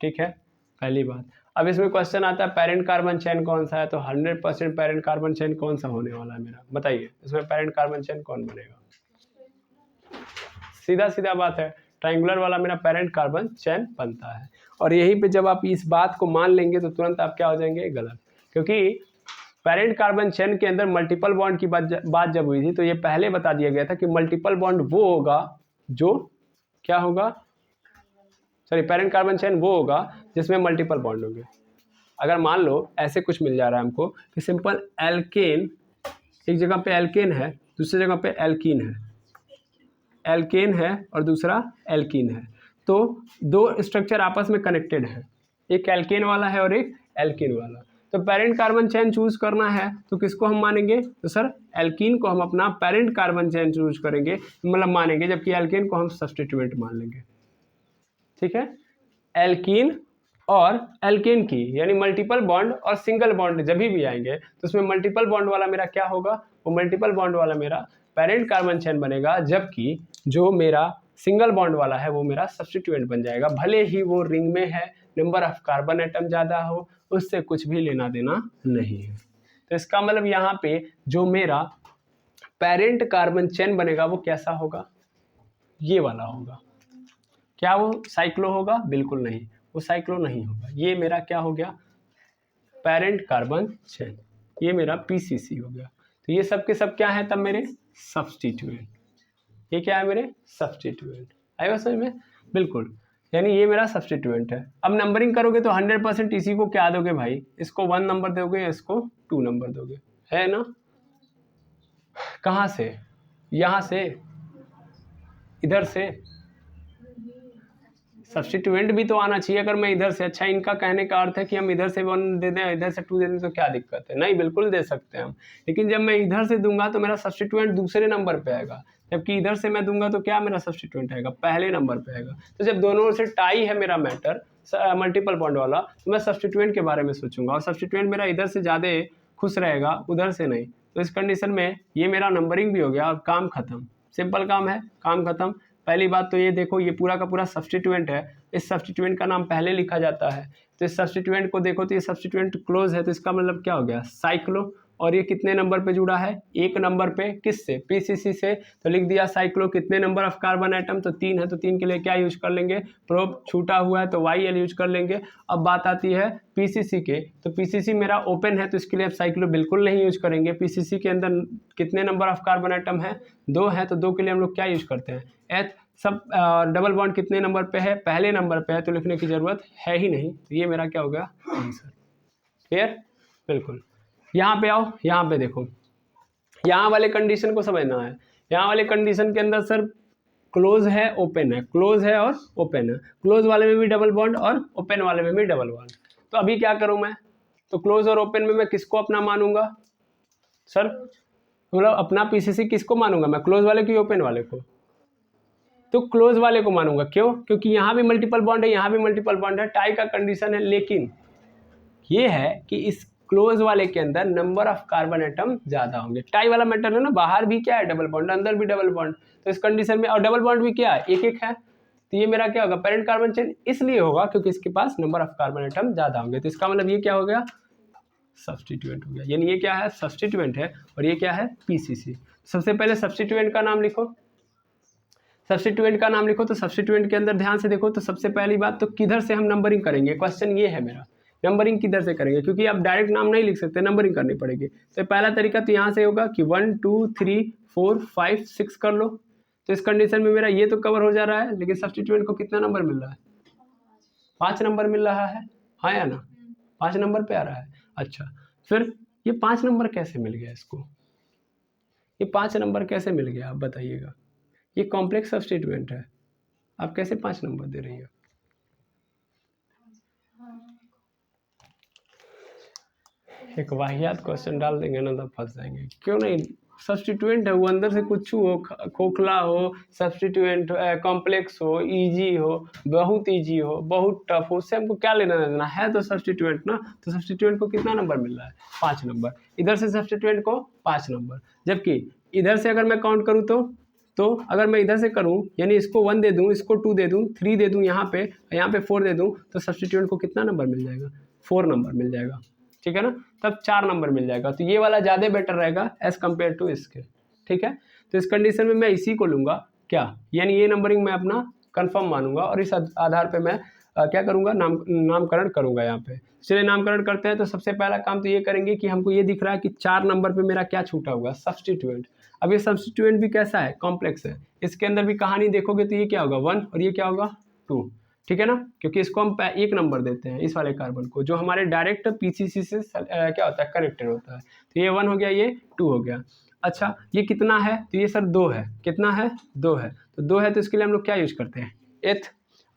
ठीक है, पहली बात। अब इसमें क्वेश्चन आता है पेरेंट कार्बन चेन कौन सा है, तो 100% पेरेंट कार्बन चेन कौन सा होने वाला है मेरा, बताइए इसमें पेरेंट कार्बन चेन कौन बनेगा। सीधा सीधा बात है, ट्रायंगुलर वाला मेरा पेरेंट कार्बन चेन बनता है। और यहीं पे जब आप इस बात को मान लेंगे तो तुरंत आप क्या हो जाएंगे, गलत। क्योंकि पेरेंट कार्बन चेन के अंदर मल्टीपल बॉन्ड की बात जब हुई थी तो ये पहले बता दिया गया था कि मल्टीपल बॉन्ड वो होगा जो क्या होगा, सॉरी पेरेंट कार्बन चेन वो होगा जिसमें मल्टीपल बॉन्ड होंगे। अगर मान लो ऐसे कुछ मिल जा रहा है हमको कि सिंपल एल्केन, एक जगह पे एल्केन है दूसरी जगह पे एल्कीन है, एल्केन है और दूसरा एल्कीन है, तो दो स्ट्रक्चर आपस में कनेक्टेड है, एक एल्केन वाला है और एक एल्कीन वाला। तो पेरेंट कार्बन चेन चूज करना है तो किसको हम मानेंगे, तो सर एल्कीन को हम अपना पेरेंट कार्बन चेन चूज करेंगे, मतलब मानेंगे, जबकि एल्केन को हम सब्स्टिट्यूएंट मान लेंगे। ठीक है, एल्कीन और एल्केन की यानी मल्टीपल बॉन्ड और सिंगल बॉन्ड जब भी आएंगे तो उसमें मल्टीपल बॉन्ड वाला मेरा क्या होगा, वो मल्टीपल बॉन्ड वाला मेरा पेरेंट कार्बन चेन बनेगा, जबकि जो मेरा सिंगल बॉन्ड वाला है वो मेरा सब्स्टिट्यूएंट बन जाएगा। भले ही वो रिंग में है, नंबर ऑफ कार्बन एटम ज़्यादा हो, उससे कुछ भी लेना देना नहीं है। तो इसका मतलब यहाँ पे जो मेरा पेरेंट कार्बन चेन बनेगा वो कैसा होगा, ये वाला होगा। क्या वो साइक्लो होगा, बिल्कुल नहीं, वो साइक्लो नहीं होगा। ये मेरा क्या हो गया, पेरेंट कार्बन चेन, ये मेरा पीसीसी हो गया। तो ये सब के सब क्या है तब मेरे सब्स्टिट्यूएंट, ये क्या है मेरे सब्स्टिट्यूएंट। आएगा समझ में, बिल्कुल, यानी ये मेरा सब्स्टिट्यूएंट है। अब नंबरिंग करोगे तो 100% इसी को क्या दोगे भाई, इसको 1 नंबर दोगे, इसको 2 नंबर दोगे, है ना। कहाँ से, यहाँ से, इधर से, सब्स्टिट्यूएंट भी तो आना चाहिए अगर मैं इधर से। अच्छा, इनका कहने का अर्थ है कि हम इधर से 1 दे दें इधर से 2 दे दें तो क्या दिक्कत है, नहीं बिल्कुल दे सकते हैं हम, लेकिन जब मैं इधर से दूंगा तो मेरा सब्स्टिट्यूएंट दूसरे नंबर पे आएगा, जबकि इधर से मैं दूंगा तो क्या मेरा सब्स्टिट्यूएंट आएगा, पहले नंबर पे आएगा। तो जब दोनों से टाई है मेरा मैटर मल्टीपल बॉन्ड वाला, तो मैं सब्स्टिट्यूएंट के बारे में सोचूंगा और सब्स्टिट्यूएंट मेरा इधर से ज़्यादा खुश रहेगा, उधर से नहीं। तो इस कंडीशन में ये मेरा नंबरिंग भी हो गया और काम खत्म, सिंपल काम है, काम खत्म। पहली बात तो ये देखो, ये पूरा का पूरा सब्स्टिट्यूएंट है, इस सब्स्टिट्यूएंट का नाम पहले लिखा जाता है। तो इस सब्स्टिट्यूएंट को देखो तो ये सब्स्टिट्यूएंट क्लोज है, तो इसका मतलब क्या हो गया, साइक्लो। और ये कितने नंबर पे जुड़ा है, 1 नंबर पे, किससे, पीसीसी से। तो लिख दिया साइक्लो, कितने नंबर ऑफ कार्बन आइटम, तो 3 है, तो 3 के लिए क्या यूज कर लेंगे, प्रोब, छूटा हुआ है तो YL यूज कर लेंगे। अब बात आती है पीसीसी के, तो पीसीसी मेरा ओपन है तो इसके लिए अब साइक्लो बिल्कुल नहीं यूज करेंगे। पीसीसी के अंदर कितने नंबर ऑफ कार्बन आइटम है, 2 है, तो 2 के लिए हम लोग क्या यूज करते हैं, एच। सब डबल बॉन्ड कितने नंबर पे है, पहले नंबर पे है, तो लिखने की जरूरत है ही नहीं। तो ये मेरा क्या हो गया आंसर, क्लियर, बिल्कुल। यहाँ पे आओ, यहाँ पे देखो, यहाँ वाले कंडीशन को समझना है। यहाँ वाले कंडीशन के अंदर सर क्लोज है ओपन है, क्लोज है और ओपन है, क्लोज वाले में भी डबल बॉन्ड और ओपन वाले में भी डबल बॉन्ड। तो अभी क्या करूँ मैं, तो क्लोज और ओपन में मैं किसको अपना मानूंगा सर, मतलब अपना पीसीसी किसको मानूंगा मैं, क्लोज वाले की ओपन वाले को, तो क्लोज वाले को मानूंगा। क्यों, क्योंकि यहाँ भी मल्टीपल बॉन्ड है, यहाँ भी मल्टीपल बॉन्ड है, टाई का कंडीशन है। लेकिन ये है कि इस क्लोज वाले के अंदर नंबर ऑफ कार्बन एटम ज्यादा होंगे, टाई वाला मैटर है ना, बाहर भी क्या है डबल बॉन्ड, अंदर भी डबल बॉन्ड, तो इस कंडीशन में, और डबल बॉन्ड भी क्या है, एक एक है। तो ये मेरा क्या होगा, पेरेंट कार्बन चेन इसलिए होगा क्योंकि इसके पास नंबर ऑफ कार्बन एटम ज्यादा होंगे। तो इसका मतलब ये क्या हो गया, सब्स्टिट्यूएंट हो गया, यानी ये क्या है, सब्स्टिट्यूएंट है, और ये क्या है, पीसीसी। सबसे पहले सब्स्टिट्यूएंट का नाम लिखो, सब्स्टिट्यूएंट का नाम लिखो। तो सब्स्टिट्यूएंट के अंदर ध्यान से देखो, तो सबसे पहली बात तो किधर से हम नंबरिंग करेंगे, क्वेश्चन ये है मेरा, नंबरिंग किधर से करेंगे, क्योंकि आप डायरेक्ट नाम नहीं लिख सकते, नंबरिंग करनी पड़ेगी। तो पहला तरीका तो यहाँ से होगा कि 1 2 3 4 5 6 कर लो। तो इस कंडीशन में मेरा ये तो कवर हो जा रहा है, लेकिन सब्स्टिट्यूएंट को कितना नंबर मिल रहा है, 5 नंबर मिल रहा है, हाँ या ना, 5 नंबर पे आ रहा है। अच्छा, फिर ये 5 नंबर कैसे मिल गया इसको, ये 5 नंबर कैसे मिल गया आप बताइएगा, ये कॉम्प्लेक्स सब्स्टिट्यूएंट है, आप कैसे 5 नंबर दे रही हो। एक वाहियात क्वेश्चन डाल देंगे ना तो फंस जाएंगे। क्यों नहीं, सब्स्टिट्यूएंट है वो, अंदर से कुछ हो, खोखला हो, सब्स्टिट्यूएंट कॉम्प्लेक्स हो, इजी हो, बहुत इजी हो, बहुत टफ हो, उससे हमको क्या लेना देना है, तो सब्स्टिट्यूएंट ना। तो सब्स्टिट्यूएंट को कितना नंबर मिल रहा है, 5 नंबर। इधर से सब्स्टिट्यूएंट को 5 नंबर, जबकि इधर से अगर मैं काउंट करूँ तो तो अगर मैं इधर से करूँ यानी इसको 1 दे दूँ, इसको 2 दे दूँ, 3 दे दूँ यहाँ पे 4 दे दूँ, तो सब्स्टिट्यूएंट को कितना नंबर मिल जाएगा? 4 नंबर मिल जाएगा, ठीक है ना। तब 4 नंबर मिल जाएगा, तो ये वाला ज़्यादा बेटर रहेगा एज़ कम्पेयर टू इसके, ठीक है। तो इस कंडीशन में मैं इसी को लूँगा क्या, यानी ये नंबरिंग मैं अपना कन्फर्म मानूंगा और इस आधार पर मैं क्या करूँगा, नामकरण करूँगा यहाँ पे। चलिए नामकरण करते हैं। तो सबसे पहला काम तो ये करेंगे कि हमको ये दिख रहा है कि 4 नंबर पे मेरा क्या छूटा हुआ, सब्स्टिट्यूएंट। अब ये सब्स्टिट्यूएंट भी कैसा है, कॉम्प्लेक्स है। इसके अंदर भी कहानी देखोगे तो ये क्या होगा 1 और ये क्या होगा 2, ठीक है ना, क्योंकि इसको हम 1 नंबर देते हैं इस वाले कार्बन को, जो हमारे डायरेक्ट पीसीसी से क्या होता है, कनेक्टेड होता है। तो ये 1 हो गया, ये 2 हो गया। अच्छा ये कितना है, तो ये सर 2 है। कितना है, 2 है। तो 2 है तो इसके लिए हम लोग क्या यूज करते हैं, एथ,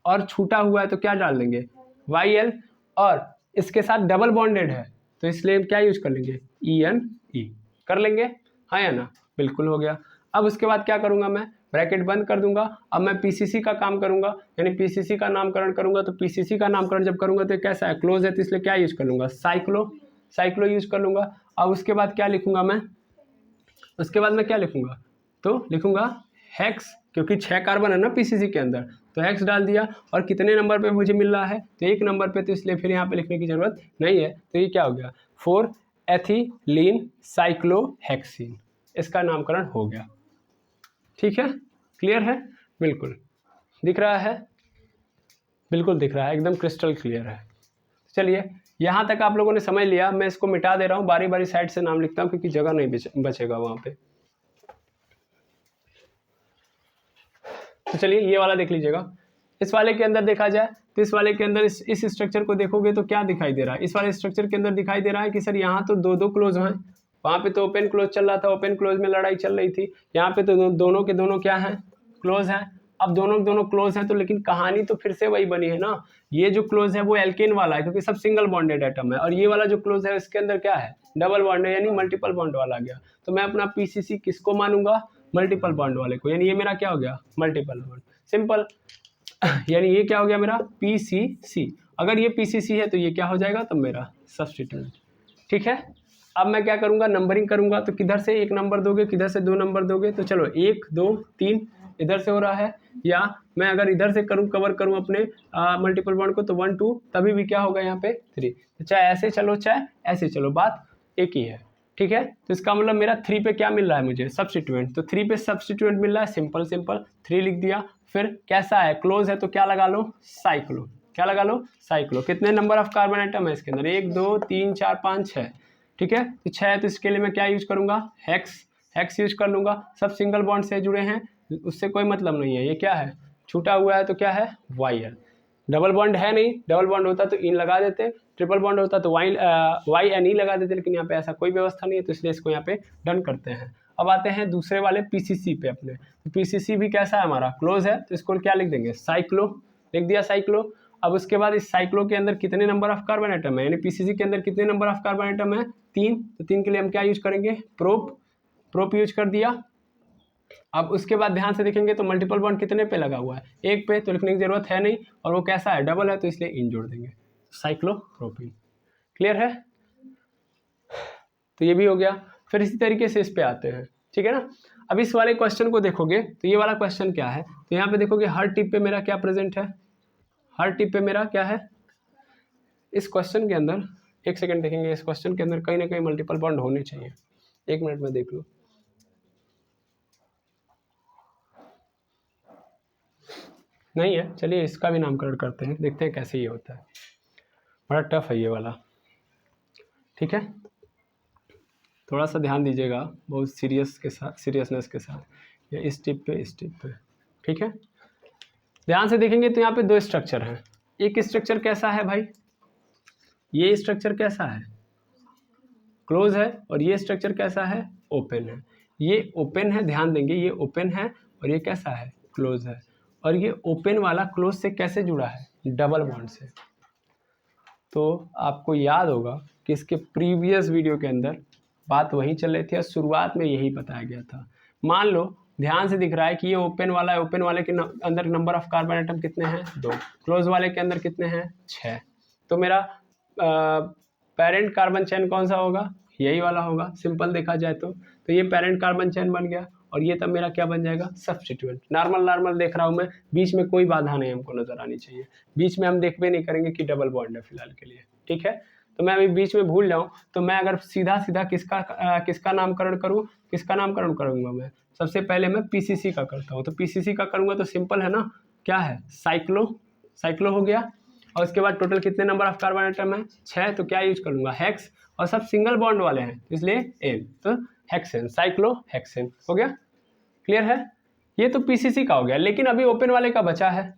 और छूटा हुआ है तो क्या डाल देंगे, YL, और इसके साथ डबल बॉन्डेड है तो इसलिए क्या यूज कर लेंगे, ENE कर लेंगे, हाँ या ना, बिल्कुल हो गया। अब उसके बाद क्या करूंगा, मैं ब्रैकेट बंद कर दूंगा। अब मैं PCC का काम करूंगा, यानी PCC का नामकरण करूंगा। तो PCC का नामकरण जब करूंगा तो कैसा है, क्लोज है, तो इसलिए क्या यूज कर लूंगा, साइक्लो यूज कर लूंगा। अब उसके बाद क्या लिखूंगा मैं, उसके बाद मैं क्या लिखूंगा, तो लिखूंगा हेक्स, क्योंकि 6 कार्बन है ना PCC के अंदर, तो हेक्स डाल दिया। और कितने नंबर पे मुझे मिल रहा है, तो 1 नंबर पे, तो इसलिए फिर यहाँ पे लिखने की जरूरत नहीं है। तो ये क्या हो गया, 4 एथिलीन साइक्लोहेक्सीन, इसका नामकरण हो गया, ठीक है, क्लियर है, बिल्कुल दिख रहा है, बिल्कुल दिख रहा है, एकदम क्रिस्टल क्लियर है। चलिए यहाँ तक आप लोगों ने समझ लिया। मैं इसको मिटा दे रहा हूँ, बारी बारी साइड से नाम लिखता हूँ क्योंकि जगह नहीं बचेगा वहाँ पे। तो चलिए ये वाला देख लीजिएगा। इस वाले के अंदर देखा जाए तो इस वाले के अंदर इस स्ट्रक्चर को देखोगे तो क्या दिखाई दे रहा है, इस वाले स्ट्रक्चर के अंदर दिखाई दे रहा है कि सर यहाँ तो दो क्लोज हैं, वहाँ पे तो ओपन क्लोज चल रहा था, ओपन क्लोज में लड़ाई चल रही थी। यहाँ पे तो दोनों के दोनों क्या हैं, क्लोज हैं। अब दोनों क्लोज हैं तो लेकिन कहानी तो फिर से वही बनी है ना, ये जो क्लोज है वो एल्केन वाला है क्योंकि सब सिंगल बॉन्डेड एटम है, और ये वाला जो क्लोज है इसके अंदर क्या है, डबल बॉन्ड है, यानी मल्टीपल बॉन्ड वाला गया। तो मैं अपना PCC किसको मानूंगा, मल्टीपल बॉन्ड वाले को, यानी ये मेरा क्या हो गया, मल्टीपल बॉन्ड, सिंपल। यानी ये क्या हो गया मेरा PCC। अगर ये PCC है तो ये क्या हो जाएगा, तो मेरा सब्स्टिट्यूएंट, ठीक है। अब मैं क्या करूंगा, नंबरिंग करूंगा। तो किधर से 1 नंबर दोगे, किधर से 2 नंबर दोगे, तो चलो 1 2 3 इधर से हो रहा है, या मैं अगर इधर से करूं, कवर करूं अपने मल्टीपल बॉन्ड को, तो 1 2 तभी भी क्या होगा यहाँ पे 3। तो चाहे ऐसे चलो चाहे ऐसे चलो, बात एक ही है, ठीक है। तो इसका मतलब मेरा 3 पे क्या मिल रहा है मुझे, सब्स्टिट्यूएंट। तो 3 पे सब्स्टिट्यूएंट मिल रहा है, सिंपल 3 लिख दिया। फिर कैसा है, क्लोज है तो क्या लगा लो, साइक्लो, क्या लगा लो, साइक्लो। कितने नंबर ऑफ कार्बन आइटम है इसके अंदर, 1 2 3 4 5 6, ठीक है। तो 6 है तो इसके लिए मैं क्या यूज करूंगा, हेक्स यूज कर लूंगा। सब सिंगल बॉन्ड से जुड़े हैं, उससे कोई मतलब नहीं है। ये क्या है, छूटा हुआ है तो क्या है, YL। डबल बॉन्ड है नहीं, डबल बॉन्ड होता तो इन लगा देते, ट्रिपल बॉन्ड होता तो YNE लगा देते, लेकिन यहाँ पे ऐसा कोई व्यवस्था नहीं है, तो इसलिए इसको यहाँ पे डन करते हैं। अब आते हैं दूसरे वाले PCC पे अपने। तो PCC भी कैसा है हमारा, क्लोज है, तो इसको क्या लिख देंगे, साइक्लो, लिख दिया साइक्लो। अब उसके बाद इस साइक्लो के अंदर कितने नंबर ऑफ कार्बन आइटम है, यानी PCC के अंदर कितने नंबर ऑफ कार्बन आइटम है, 3। तो 3 के लिए हम क्या यूज करेंगे, प्रोप यूज कर दिया। अब उसके बाद ध्यान से देखेंगे तो मल्टीपल बॉन्ड कितने पे लगा हुआ है, 1 पे, तो लिखने की जरूरत है नहीं, और वो कैसा है, डबल है, तो इसलिए इन जोड़ देंगे, साइक्लोप्रोपीन। क्लियर है, तो ये भी हो गया। फिर इसी तरीके से इस पे आते हैं, ठीक है ना। अब इस वाले क्वेश्चन को देखोगे तो ये वाला क्वेश्चन क्या है, तो यहाँ पे देखोगे हर टिप पे मेरा क्या प्रेजेंट है, हर टिप पे मेरा क्या है, इस क्वेश्चन के अंदर, एक सेकंड देखेंगे, इस क्वेश्चन के अंदर कहीं ना कहीं मल्टीपल बॉन्ड होने चाहिए, 1 मिनट में देख लो। नहीं है, चलिए इसका भी नामकरण करते हैं, देखते हैं कैसे ये होता है। बड़ा टफ है ये वाला, ठीक है, थोड़ा सा ध्यान दीजिएगा, बहुत सीरियसनेस के साथ, या इस टिप पे, ठीक है। ध्यान से देखेंगे तो यहाँ पे 2 स्ट्रक्चर हैं। एक स्ट्रक्चर कैसा है भाई, ये स्ट्रक्चर कैसा है, क्लोज है, और ये स्ट्रक्चर कैसा है, ओपन है। ये ओपन है, ध्यान देंगे, ये ओपन है, और ये कैसा है, क्लोज है। और ये ओपन वाला क्लोज से कैसे जुड़ा है, डबल बॉन्ड से। तो आपको याद होगा कि इसके प्रीवियस वीडियो के अंदर बात वही चल रही थी और शुरुआत में यही बताया गया था। मान लो ध्यान से दिख रहा है कि ये ओपन वाला है, ओपन वाले के अंदर नंबर ऑफ कार्बन आइटम कितने हैं, 2। क्लोज वाले के अंदर कितने हैं, 6। तो मेरा पेरेंट कार्बन चेन कौन सा होगा, यही वाला होगा, सिंपल देखा जाए तो ये पेरेंट कार्बन चेन बन गया। और ये तब मेरा क्या बन जाएगा, सब्स्टिट्यूएंट। नॉर्मल देख रहा हूँ मैं, बीच में कोई बाधा नहीं हमको नजर आनी चाहिए, बीच में हम देख भी नहीं करेंगे कि डबल बॉन्ड है फिलहाल के लिए, ठीक है। तो मैं अभी बीच में भूल जाऊँ तो मैं अगर सीधा किसका नामकरण करूँ, किसका नामकरण करूँगा मैं, सबसे पहले मैं पीसीसी का करता हूँ। तो पीसीसी का करूँगा तो सिंपल है ना, क्या है, साइक्लो हो गया, और उसके बाद टोटल कितने नंबर ऑफ कार्बन आइटम है, 6, तो क्या यूज करूँगा, हेक्स, और सब सिंगल बॉन्ड वाले हैं इसलिए एन, तो हेक्सेन, साइक्लोहेक्सेन हो गया, क्लियर है। ये तो पीसीसी का हो गया, लेकिन अभी ओपन वाले का बचा है,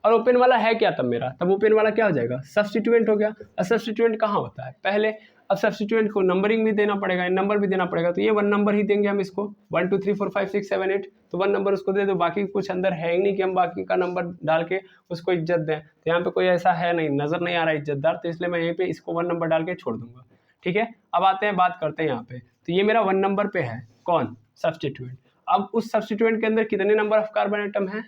और ओपन वाला है क्या तब मेरा, तब ओपन वाला क्या हो जाएगा, सब्स्टिट्यूएंट हो गया। और सब्स्टिट्यूएंट कहाँ होता है पहले, अब सब्स्टिट्यूएंट को नंबरिंग भी देना पड़ेगा, नंबर भी देना पड़ेगा, तो ये 1 नंबर ही देंगे हम इसको, 1 2 3 4 5 6 7 8, तो 1 नंबर उसको दे दो, बाकी कुछ अंदर है ही नहीं कि हम बाकी का नंबर डाल के उसको इज्जत दें, तो यहाँ पे कोई ऐसा है नहीं, नजर नहीं आ रहा इज्जतदार, तो इसलिए मैं यहीं पे इसको 1 नंबर डाल के छोड़ दूंगा, ठीक है। अब आते हैं, बात करते हैं यहाँ पे, तो ये मेरा 1 नंबर पे है कौन, सब्स्टिट्यूएंट। अब उस सब्स्टिट्यूएंट के अंदर कितने नंबर ऑफ कार्बन आइटम है,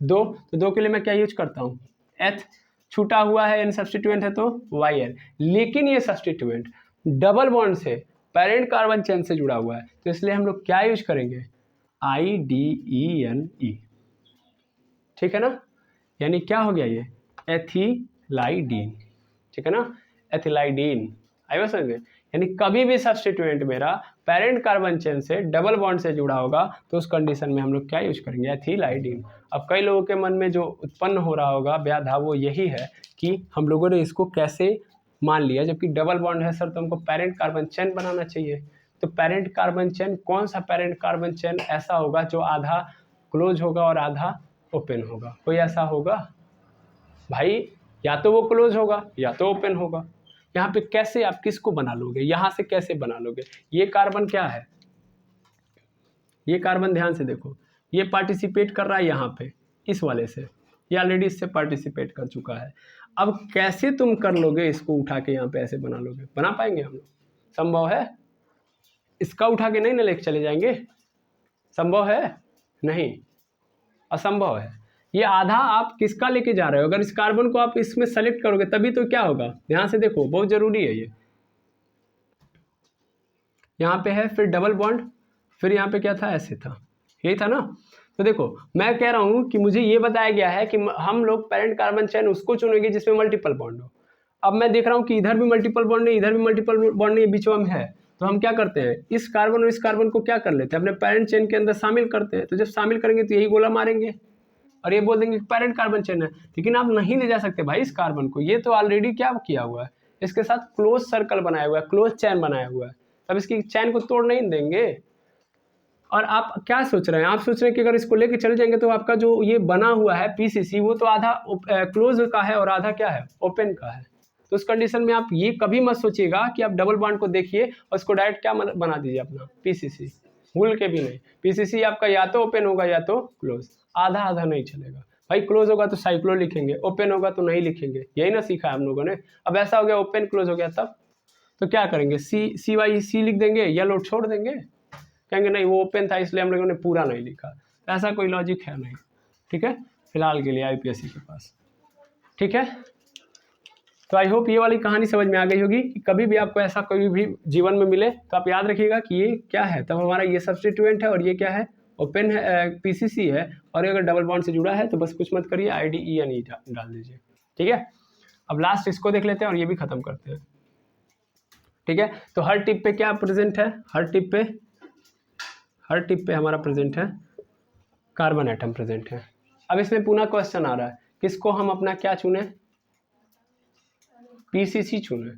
2, तो 2 के लिए मैं क्या यूज करता हूँ, एथ, छूटा हुआ है, सब्स्टिट्यूएंट है तो YL, लेकिन ये सब्स्टिट्यूएंट डबल बॉन्ड से पेरेंट कार्बन चेन से जुड़ा हुआ है, तो इसलिए हम लोग क्या यूज करेंगे, IDENE, ठीक है ना, यानी क्या हो गया ये, एथिलाइडीन, ठीक है ना, एथिलाइडीन, आई समझ गए। यानी कभी भी सब्स्टिट्यूएंट मेरा पेरेंट कार्बन चेन से डबल बॉन्ड से जुड़ा होगा तो उस कंडीशन में हम लोग क्या यूज करेंगे, एथिलाइडीन। अब कई लोगों के मन में जो उत्पन्न हो रहा होगा व्याधा वो यही है कि हम लोगों ने इसको कैसे मान लिया, जबकि डबल बॉन्ड है सर, तो हमको पेरेंट कार्बन चेन बनाना चाहिए। तो पेरेंट कार्बन चेन, कौन सा पेरेंट कार्बन चेन ऐसा होगा जो आधा क्लोज होगा और आधा ओपन होगा, कोई ऐसा होगा भाई, या तो वो क्लोज होगा या तो ओपन होगा। यहाँ पे कैसे आप किसको बना लोगे, यहाँ से कैसे बना लोगे, ये कार्बन क्या है, ये कार्बन ध्यान से देखो, ये पार्टिसिपेट कर रहा है यहाँ पे इस वाले से, ये ऑलरेडी इससे पार्टिसिपेट कर चुका है। अब कैसे तुम कर लोगे इसको उठा के यहाँ पे ऐसे बना लोगे, बना पाएंगे हम लोग, संभव है, इसका उठा के नहीं ना लेके चले जाएंगे, संभव है नहीं, असंभव है। ये आधा आप किसका लेके जा रहे हो, अगर इस कार्बन को आप इसमें सेलेक्ट करोगे तभी तो क्या होगा, ध्यान से देखो बहुत जरूरी है ये, यहाँ पे है, फिर डबल बॉन्ड, फिर यहाँ पे क्या था, ऐसे था, यही था ना। तो देखो मैं कह रहा हूँ कि मुझे ये बताया गया है कि हम लोग पेरेंट कार्बन चेन उसको चुनेंगे जिसमें मल्टीपल बॉन्ड हो। अब मैं देख रहा हूँ कि इधर भी मल्टीपल बॉन्ड नहीं, इधर भी मल्टीपल बॉन्ड नहीं, बीच में है, तो हम क्या करते हैं, इस कार्बन और इस कार्बन को क्या कर लेते हैं, अपने पेरेंट चेन के अंदर शामिल करते हैं। तो जब शामिल करेंगे तो यही गोला मारेंगे और ये बोल देंगे पेरेंट कार्बन चेन है, लेकिन आप नहीं ले जा सकते भाई इस कार्बन को, ये तो ऑलरेडी क्या किया हुआ है, इसके साथ क्लोज सर्कल बनाया हुआ है, क्लोज चैन बनाया हुआ है, तब इसकी चैन को तोड़ नहीं देंगे। और आप क्या सोच रहे हैं, आप सोच रहे हैं कि अगर इसको लेके चले जाएंगे तो आपका जो ये बना हुआ है पीसीसी वो तो आधा क्लोज का है और आधा क्या है, ओपन का है। तो उस कंडीशन में आप ये कभी मत सोचिएगा कि आप डबल बॉन्ड को देखिए और इसको डायरेक्ट क्या बना दीजिए अपना पीसीसी, भूल के भी नहीं। पीसीसी आपका या तो ओपन होगा या तो क्लोज, आधा आधा नहीं चलेगा भाई। क्लोज होगा तो साइक्लो लिखेंगे, ओपन होगा तो नहीं लिखेंगे, यही ना सीखा है हम लोगों ने। अब ऐसा हो गया ओपन क्लोज हो गया तब तो क्या करेंगे, सी लिख देंगे, येलो छोड़ देंगे, कहेंगे नहीं वो ओपन था इसलिए हम लोगों ने पूरा नहीं लिखा। ऐसा कोई लॉजिक है नहीं, ठीक है, फिलहाल के लिए आईपीएससी के पास, ठीक है। तो आई होप ये वाली कहानी समझ में आ गई होगी कि कभी भी आपको ऐसा कोई भी जीवन में मिले तो आप याद रखिएगा कि ये क्या है, तब हमारा ये सब्स्टिट्यूएंट है और ये क्या है, ओपन है, पीसीसी है, और अगर डबल बॉन्ड से जुड़ा है तो बस कुछ मत करिए, IDENE डाल दीजिए, ठीक है। अब लास्ट इसको देख लेते हैं और ये भी खत्म करते हैं, ठीक है। तो हर टिप पे क्या प्रेजेंट है, हर टिप पे हमारा प्रेजेंट है कार्बन एटम प्रेजेंट है। अब इसमें पुनः क्वेश्चन आ रहा है, किसको हम अपना क्या चुने, पीसीसी चुने,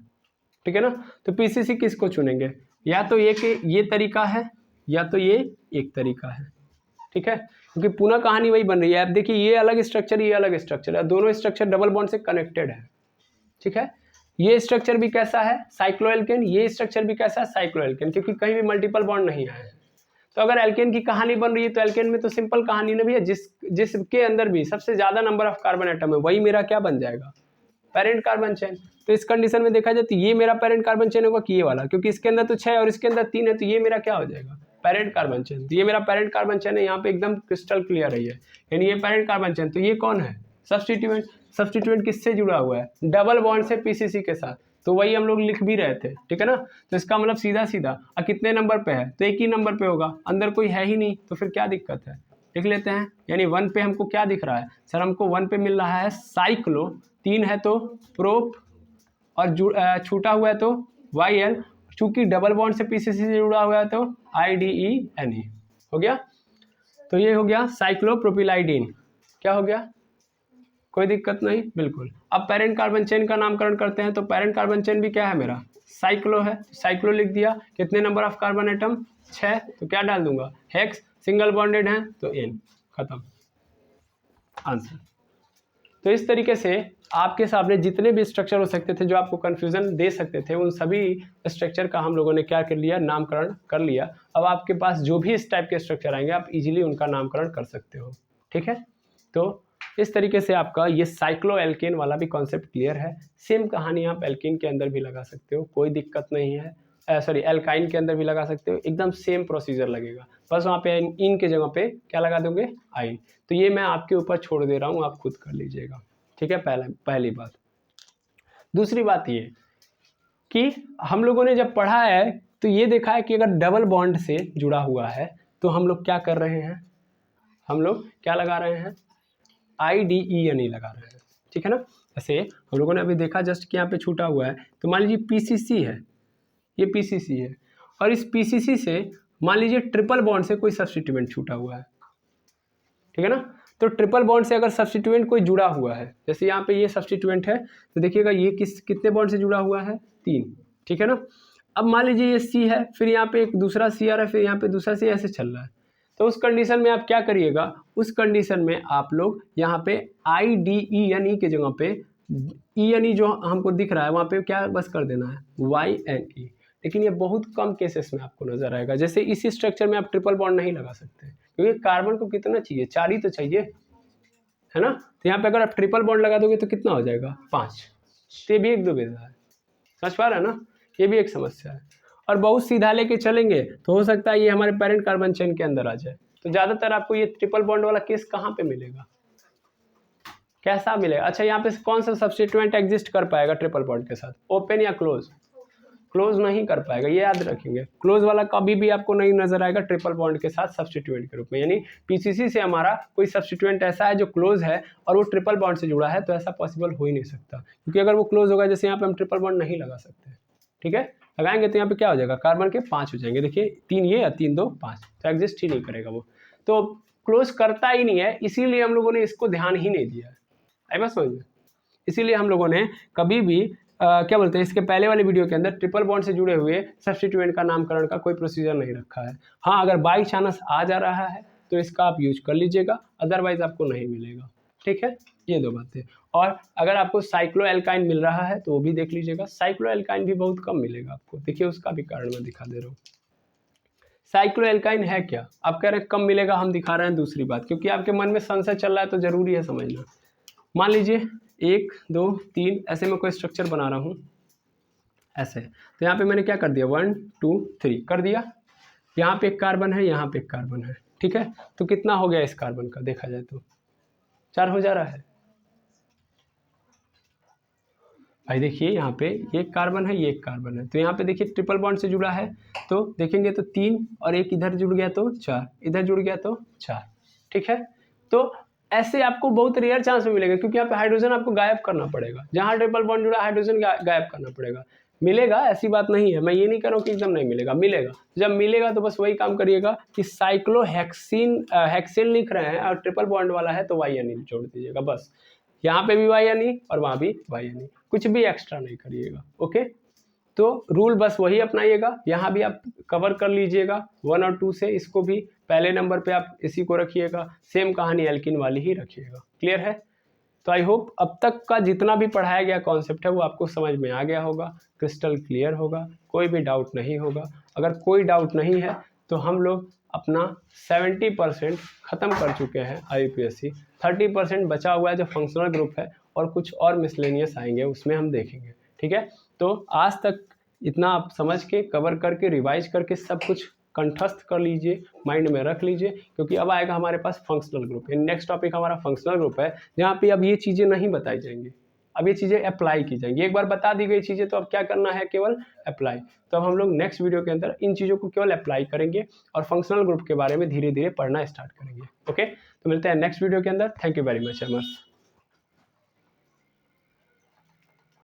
ठीक है ना। तो पीसीसी किसको चुनेंगे, या तो ये तरीका है या तो ये एक तरीका है, ठीक है, क्योंकि पुनः कहानी वही बन रही है। आप देखिए ये अलग स्ट्रक्चर, ये अलग स्ट्रक्चर है, दोनों स्ट्रक्चर डबल बॉन्ड से कनेक्टेड है, ठीक है। ये स्ट्रक्चर भी कैसा है, साइक्लोएल्केन, ये स्ट्रक्चर भी कैसा है, साइक्लोएल्केन, क्योंकि कहीं भी मल्टीपल बॉन्ड नहीं आए हैं। तो अगर एल्केन की कहानी बन रही है तो एल्केन में तो सिंपल कहानी नहीं है, जिसके अंदर भी सबसे ज्यादा नंबर ऑफ कार्बन एटम है वही मेरा क्या बन जाएगा, पेरेंट कार्बन चेन। तो इस कंडीशन में देखा जाए तो ये मेरा पेरेंट कार्बन चेन होगा कि ये वाला, क्योंकि इसके अंदर तो 6 और इसके अंदर 3 है, तो ये मेरा क्या हो जाएगा, पेरेंट कार्बन चेन। तो ये मेरा पेरेंट कार्बन चेन है, यहाँ पे एकदम क्रिस्टल क्लियर है ये, यानी ये पेरेंट कार्बन चेन। तो ये कौन है, सब्स्टिट्यूएंट। सब्स्टिट्यूएंट किससे जुड़ा हुआ है, डबल बॉन्ड से पीसीसी के साथ, तो वही हम लोग लिख भी रहे थे, ठीक है ना। तो इसका मतलब सीधा सीधा कितने नंबर पे है, तो एक ही नंबर पे होगा, अंदर कोई है ही नहीं, तो फिर क्या दिक्कत है, लिख लेते हैं। यानी 1 पे हमको क्या दिख रहा है सर, हमको 1 पे मिल रहा है साइक्लो, 3 है तो प्रोप, और छूटा हुआ है तो YL, चूंकि डबल बॉन्ड से PCC से जुड़ा हुआ है तो IDENE हो गया। तो ये हो गया साइक्लोप्रोपिलाइडीन, क्या हो गया, कोई दिक्कत नहीं, बिल्कुल। अब पेरेंट कार्बन चेन का नामकरण करते हैं, तो पेरेंट कार्बन चेन भी क्या है मेरा, साइक्लो है, साइक्लो लिख दिया। कितने नंबर ऑफ कार्बन एटम, 6, तो क्या डाल दूंगा, हेक्स, सिंगल बॉन्डेड है तो N, खत्म आंसर। तो इस तरीके से आपके सामने जितने भी स्ट्रक्चर हो सकते थे जो आपको कंफ्यूजन दे सकते थे, उन सभी स्ट्रक्चर का हम लोगों ने क्या कर लिया, नामकरण कर लिया। अब आपके पास जो भी इस टाइप के स्ट्रक्चर आएंगे आप इजीली उनका नामकरण कर सकते हो, ठीक है। तो इस तरीके से आपका ये साइक्लो एल्केन वाला भी कॉन्सेप्ट क्लियर है। सेम कहानी आप एल्केन के अंदर भी लगा सकते हो, कोई दिक्कत नहीं है, सॉरी एल्काइन के अंदर भी लगा सकते हो, एकदम सेम प्रोसीजर लगेगा, बस वहाँ पे इन के जगह पे क्या लगा दोगे, आइन। तो ये मैं आपके ऊपर छोड़ दे रहा हूँ, आप खुद कर लीजिएगा, ठीक है। पहली बात। दूसरी बात ये कि हम लोगों ने जब पढ़ा है तो ये देखा है कि अगर डबल बॉन्ड से जुड़ा हुआ है तो हम लोग क्या कर रहे हैं, हम लोग क्या लगा रहे हैं, IDENE लगा रहे हैं, ठीक है ना। जैसे हम लोगों ने अभी देखा जस्ट कि यहाँ पे छूटा हुआ है, तो मान लीजिए PCC है, ये PCC है, और इस PCC से मान लीजिए ट्रिपल बॉन्ड से कोई सब्स्टिट्यूएंट छूटा हुआ है, ठीक है ना। तो ट्रिपल बॉन्ड से अगर सब्स्टिट्यूएंट कोई जुड़ा हुआ है, जैसे यहाँ पे ये सब्स्टिट्यूएंट है, तो देखिएगा ये कितने बॉन्ड से जुड़ा हुआ है, 3, ठीक है ना। अब मान लीजिए ये C है, फिर यहाँ पे एक दूसरा C आ रहा है, फिर यहाँ पे दूसरा C, ऐसे चल रहा है। तो उस कंडीशन में आप क्या करिएगा, उस कंडीशन में आप लोग यहाँ पे IDENE के जगह पे ENE जो हमको दिख रहा है वहाँ पे क्या बस कर देना है, YNE। लेकिन ये बहुत कम केसेस में आपको नजर आएगा, जैसे इसी स्ट्रक्चर में आप ट्रिपल बॉन्ड नहीं लगा सकते, क्योंकि कार्बन को कितना चाहिए, 4 ही तो चाहिए, है ना। तो यहाँ पे अगर आप ट्रिपल बॉन्ड लगा दोगे तो कितना हो जाएगा, 5। तो ये भी एक दुविधा है, समझ पा रहे हैं ना, ये भी एक समस्या है। और बहुत सीधा लेके चलेंगे तो हो सकता है ये हमारे पेरेंट कार्बन चेन के अंदर आ जाए। तो ज़्यादातर आपको ये ट्रिपल बॉन्ड वाला केस कहाँ पे मिलेगा, कैसा मिलेगा, अच्छा यहाँ पे कौन सा सब्स्टिट्यूएंट एग्जिस्ट कर पाएगा ट्रिपल बॉन्ड के साथ, ओपन या क्लोज, क्लोज नहीं कर पाएगा, ये याद रखेंगे। क्लोज वाला कभी भी आपको नहीं नजर आएगा ट्रिपल बॉन्ड के साथ सब्स्टिट्यूएंट के रूप में, यानी PCC से हमारा कोई सब्स्टिट्यूएंट ऐसा है जो क्लोज है और वो ट्रिपल बॉन्ड से जुड़ा है, तो ऐसा पॉसिबल हो ही नहीं सकता, क्योंकि अगर वो क्लोज होगा, जैसे यहाँ पे हम ट्रिपल बॉन्ड नहीं लगा सकते, ठीक है। लगाएंगे तो यहाँ पे क्या हो जाएगा, कार्बन के 5 हो जाएंगे, देखिए 3 ये, 3 2 5, तो एग्जिस्ट ही नहीं करेगा वो, तो क्लोज करता ही नहीं है, इसीलिए हम लोगों ने इसको ध्यान ही नहीं दिया है, आई बात समझ में। इसीलिए हम लोगों ने कभी भी क्या बोलते हैं, इसके पहले वाले वीडियो के अंदर ट्रिपल बॉन्ड से जुड़े हुए सब्स्टिट्यूएंट का नामकरण का कोई प्रोसीजर नहीं रखा है। हाँ, अगर बाई चांस आ जा रहा है तो इसका आप यूज कर लीजिएगा, अदरवाइज आपको नहीं मिलेगा, ठीक है। ये 2 बातें। और अगर आपको साइक्लो एल्काइन मिल रहा है तो वो भी देख लीजिएगा, साइक्लो एल्काइन भी बहुत कम मिलेगा आपको, देखिए उसका भी कारण मैं दिखा दे रहा हूँ। साइक्लो एल्काइन है क्या, आप कह रहे हैं कम मिलेगा, हम दिखा रहे हैं दूसरी बात, क्योंकि आपके मन में संशय चल रहा है तो जरूरी है समझना। मान लीजिए 1 2 3 ऐसे में कोई स्ट्रक्चर बना रहा हूँ ऐसे, तो यहाँ पे मैंने क्या कर दिया, 1 2 3 कर दिया, यहाँ पे एक कार्बन है, यहाँ पे एक कार्बन है, ठीक है। तो कितना हो गया इस कार्बन का, देखा जाए तो 4 हो जा रहा है भाई। देखिए यहाँ पे ये एक कार्बन है, ये एक कार्बन है, तो यहाँ पे देखिए ट्रिपल बॉन्ड से जुड़ा है, तो देखेंगे तो 3 और एक इधर जुड़ गया तो 4, इधर जुड़ गया तो 4, ठीक है। तो ऐसे आपको बहुत रेयर चांस में मिलेगा, क्योंकि यहाँ पे हाइड्रोजन आपको गायब करना पड़ेगा, जहाँ ट्रिपल बॉन्ड जुड़ा हाइड्रोजन गायब करना पड़ेगा। मिलेगा ऐसी बात नहीं है, मैं ये नहीं कह रहा हूँ कि एकदम नहीं मिलेगा, मिलेगा। जब मिलेगा तो बस वही काम करिएगा कि हेक्सेन लिख रहे हैं और ट्रिपल बॉन्ड वाला है तो YNE जोड़ दीजिएगा, बस। यहाँ पे भी YNE और वहाँ भी YNE, कुछ भी एक्स्ट्रा नहीं करिएगा, ओके। तो रूल बस वही अपनाइएगा, यहाँ भी आप कवर कर लीजिएगा 1 और 2 से, इसको भी पहले नंबर पे आप इसी को रखिएगा, सेम कहानी एल्किन वाली ही रखिएगा, क्लियर है। तो आई होप अब तक का जितना भी पढ़ाया गया कॉन्सेप्ट है वो आपको समझ में आ गया होगा, क्रिस्टल क्लियर होगा, कोई भी डाउट नहीं होगा। अगर कोई डाउट नहीं है तो हम लोग अपना 70% ख़त्म कर चुके हैं IUPAC, 30% बचा हुआ है जो फंक्शनल ग्रुप है, और कुछ और मिसलेनियस आएंगे उसमें हम देखेंगे, ठीक है। तो आज तक इतना आप समझ के कवर करके रिवाइज करके सब कुछ कंठस्थ कर लीजिए, माइंड में रख लीजिए, क्योंकि अब आएगा हमारे पास फंक्शनल ग्रुप। नेक्स्ट टॉपिक हमारा फंक्शनल ग्रुप है, जहाँ पे अब ये चीज़ें नहीं बताई जाएंगी, अब ये चीज़ें अप्लाई की जाएंगी। एक बार बता दी गई चीज़ें तो अब क्या करना है, केवल अप्लाई। तो अब हम लोग नेक्स्ट वीडियो के अंदर इन चीज़ों को केवल अप्लाई करेंगे और फंक्शनल ग्रुप के बारे में धीरे धीरे पढ़ना स्टार्ट करेंगे। ओके, तो मिलते हैं नेक्स्ट वीडियो के अंदर। Thank you very much अमर्स।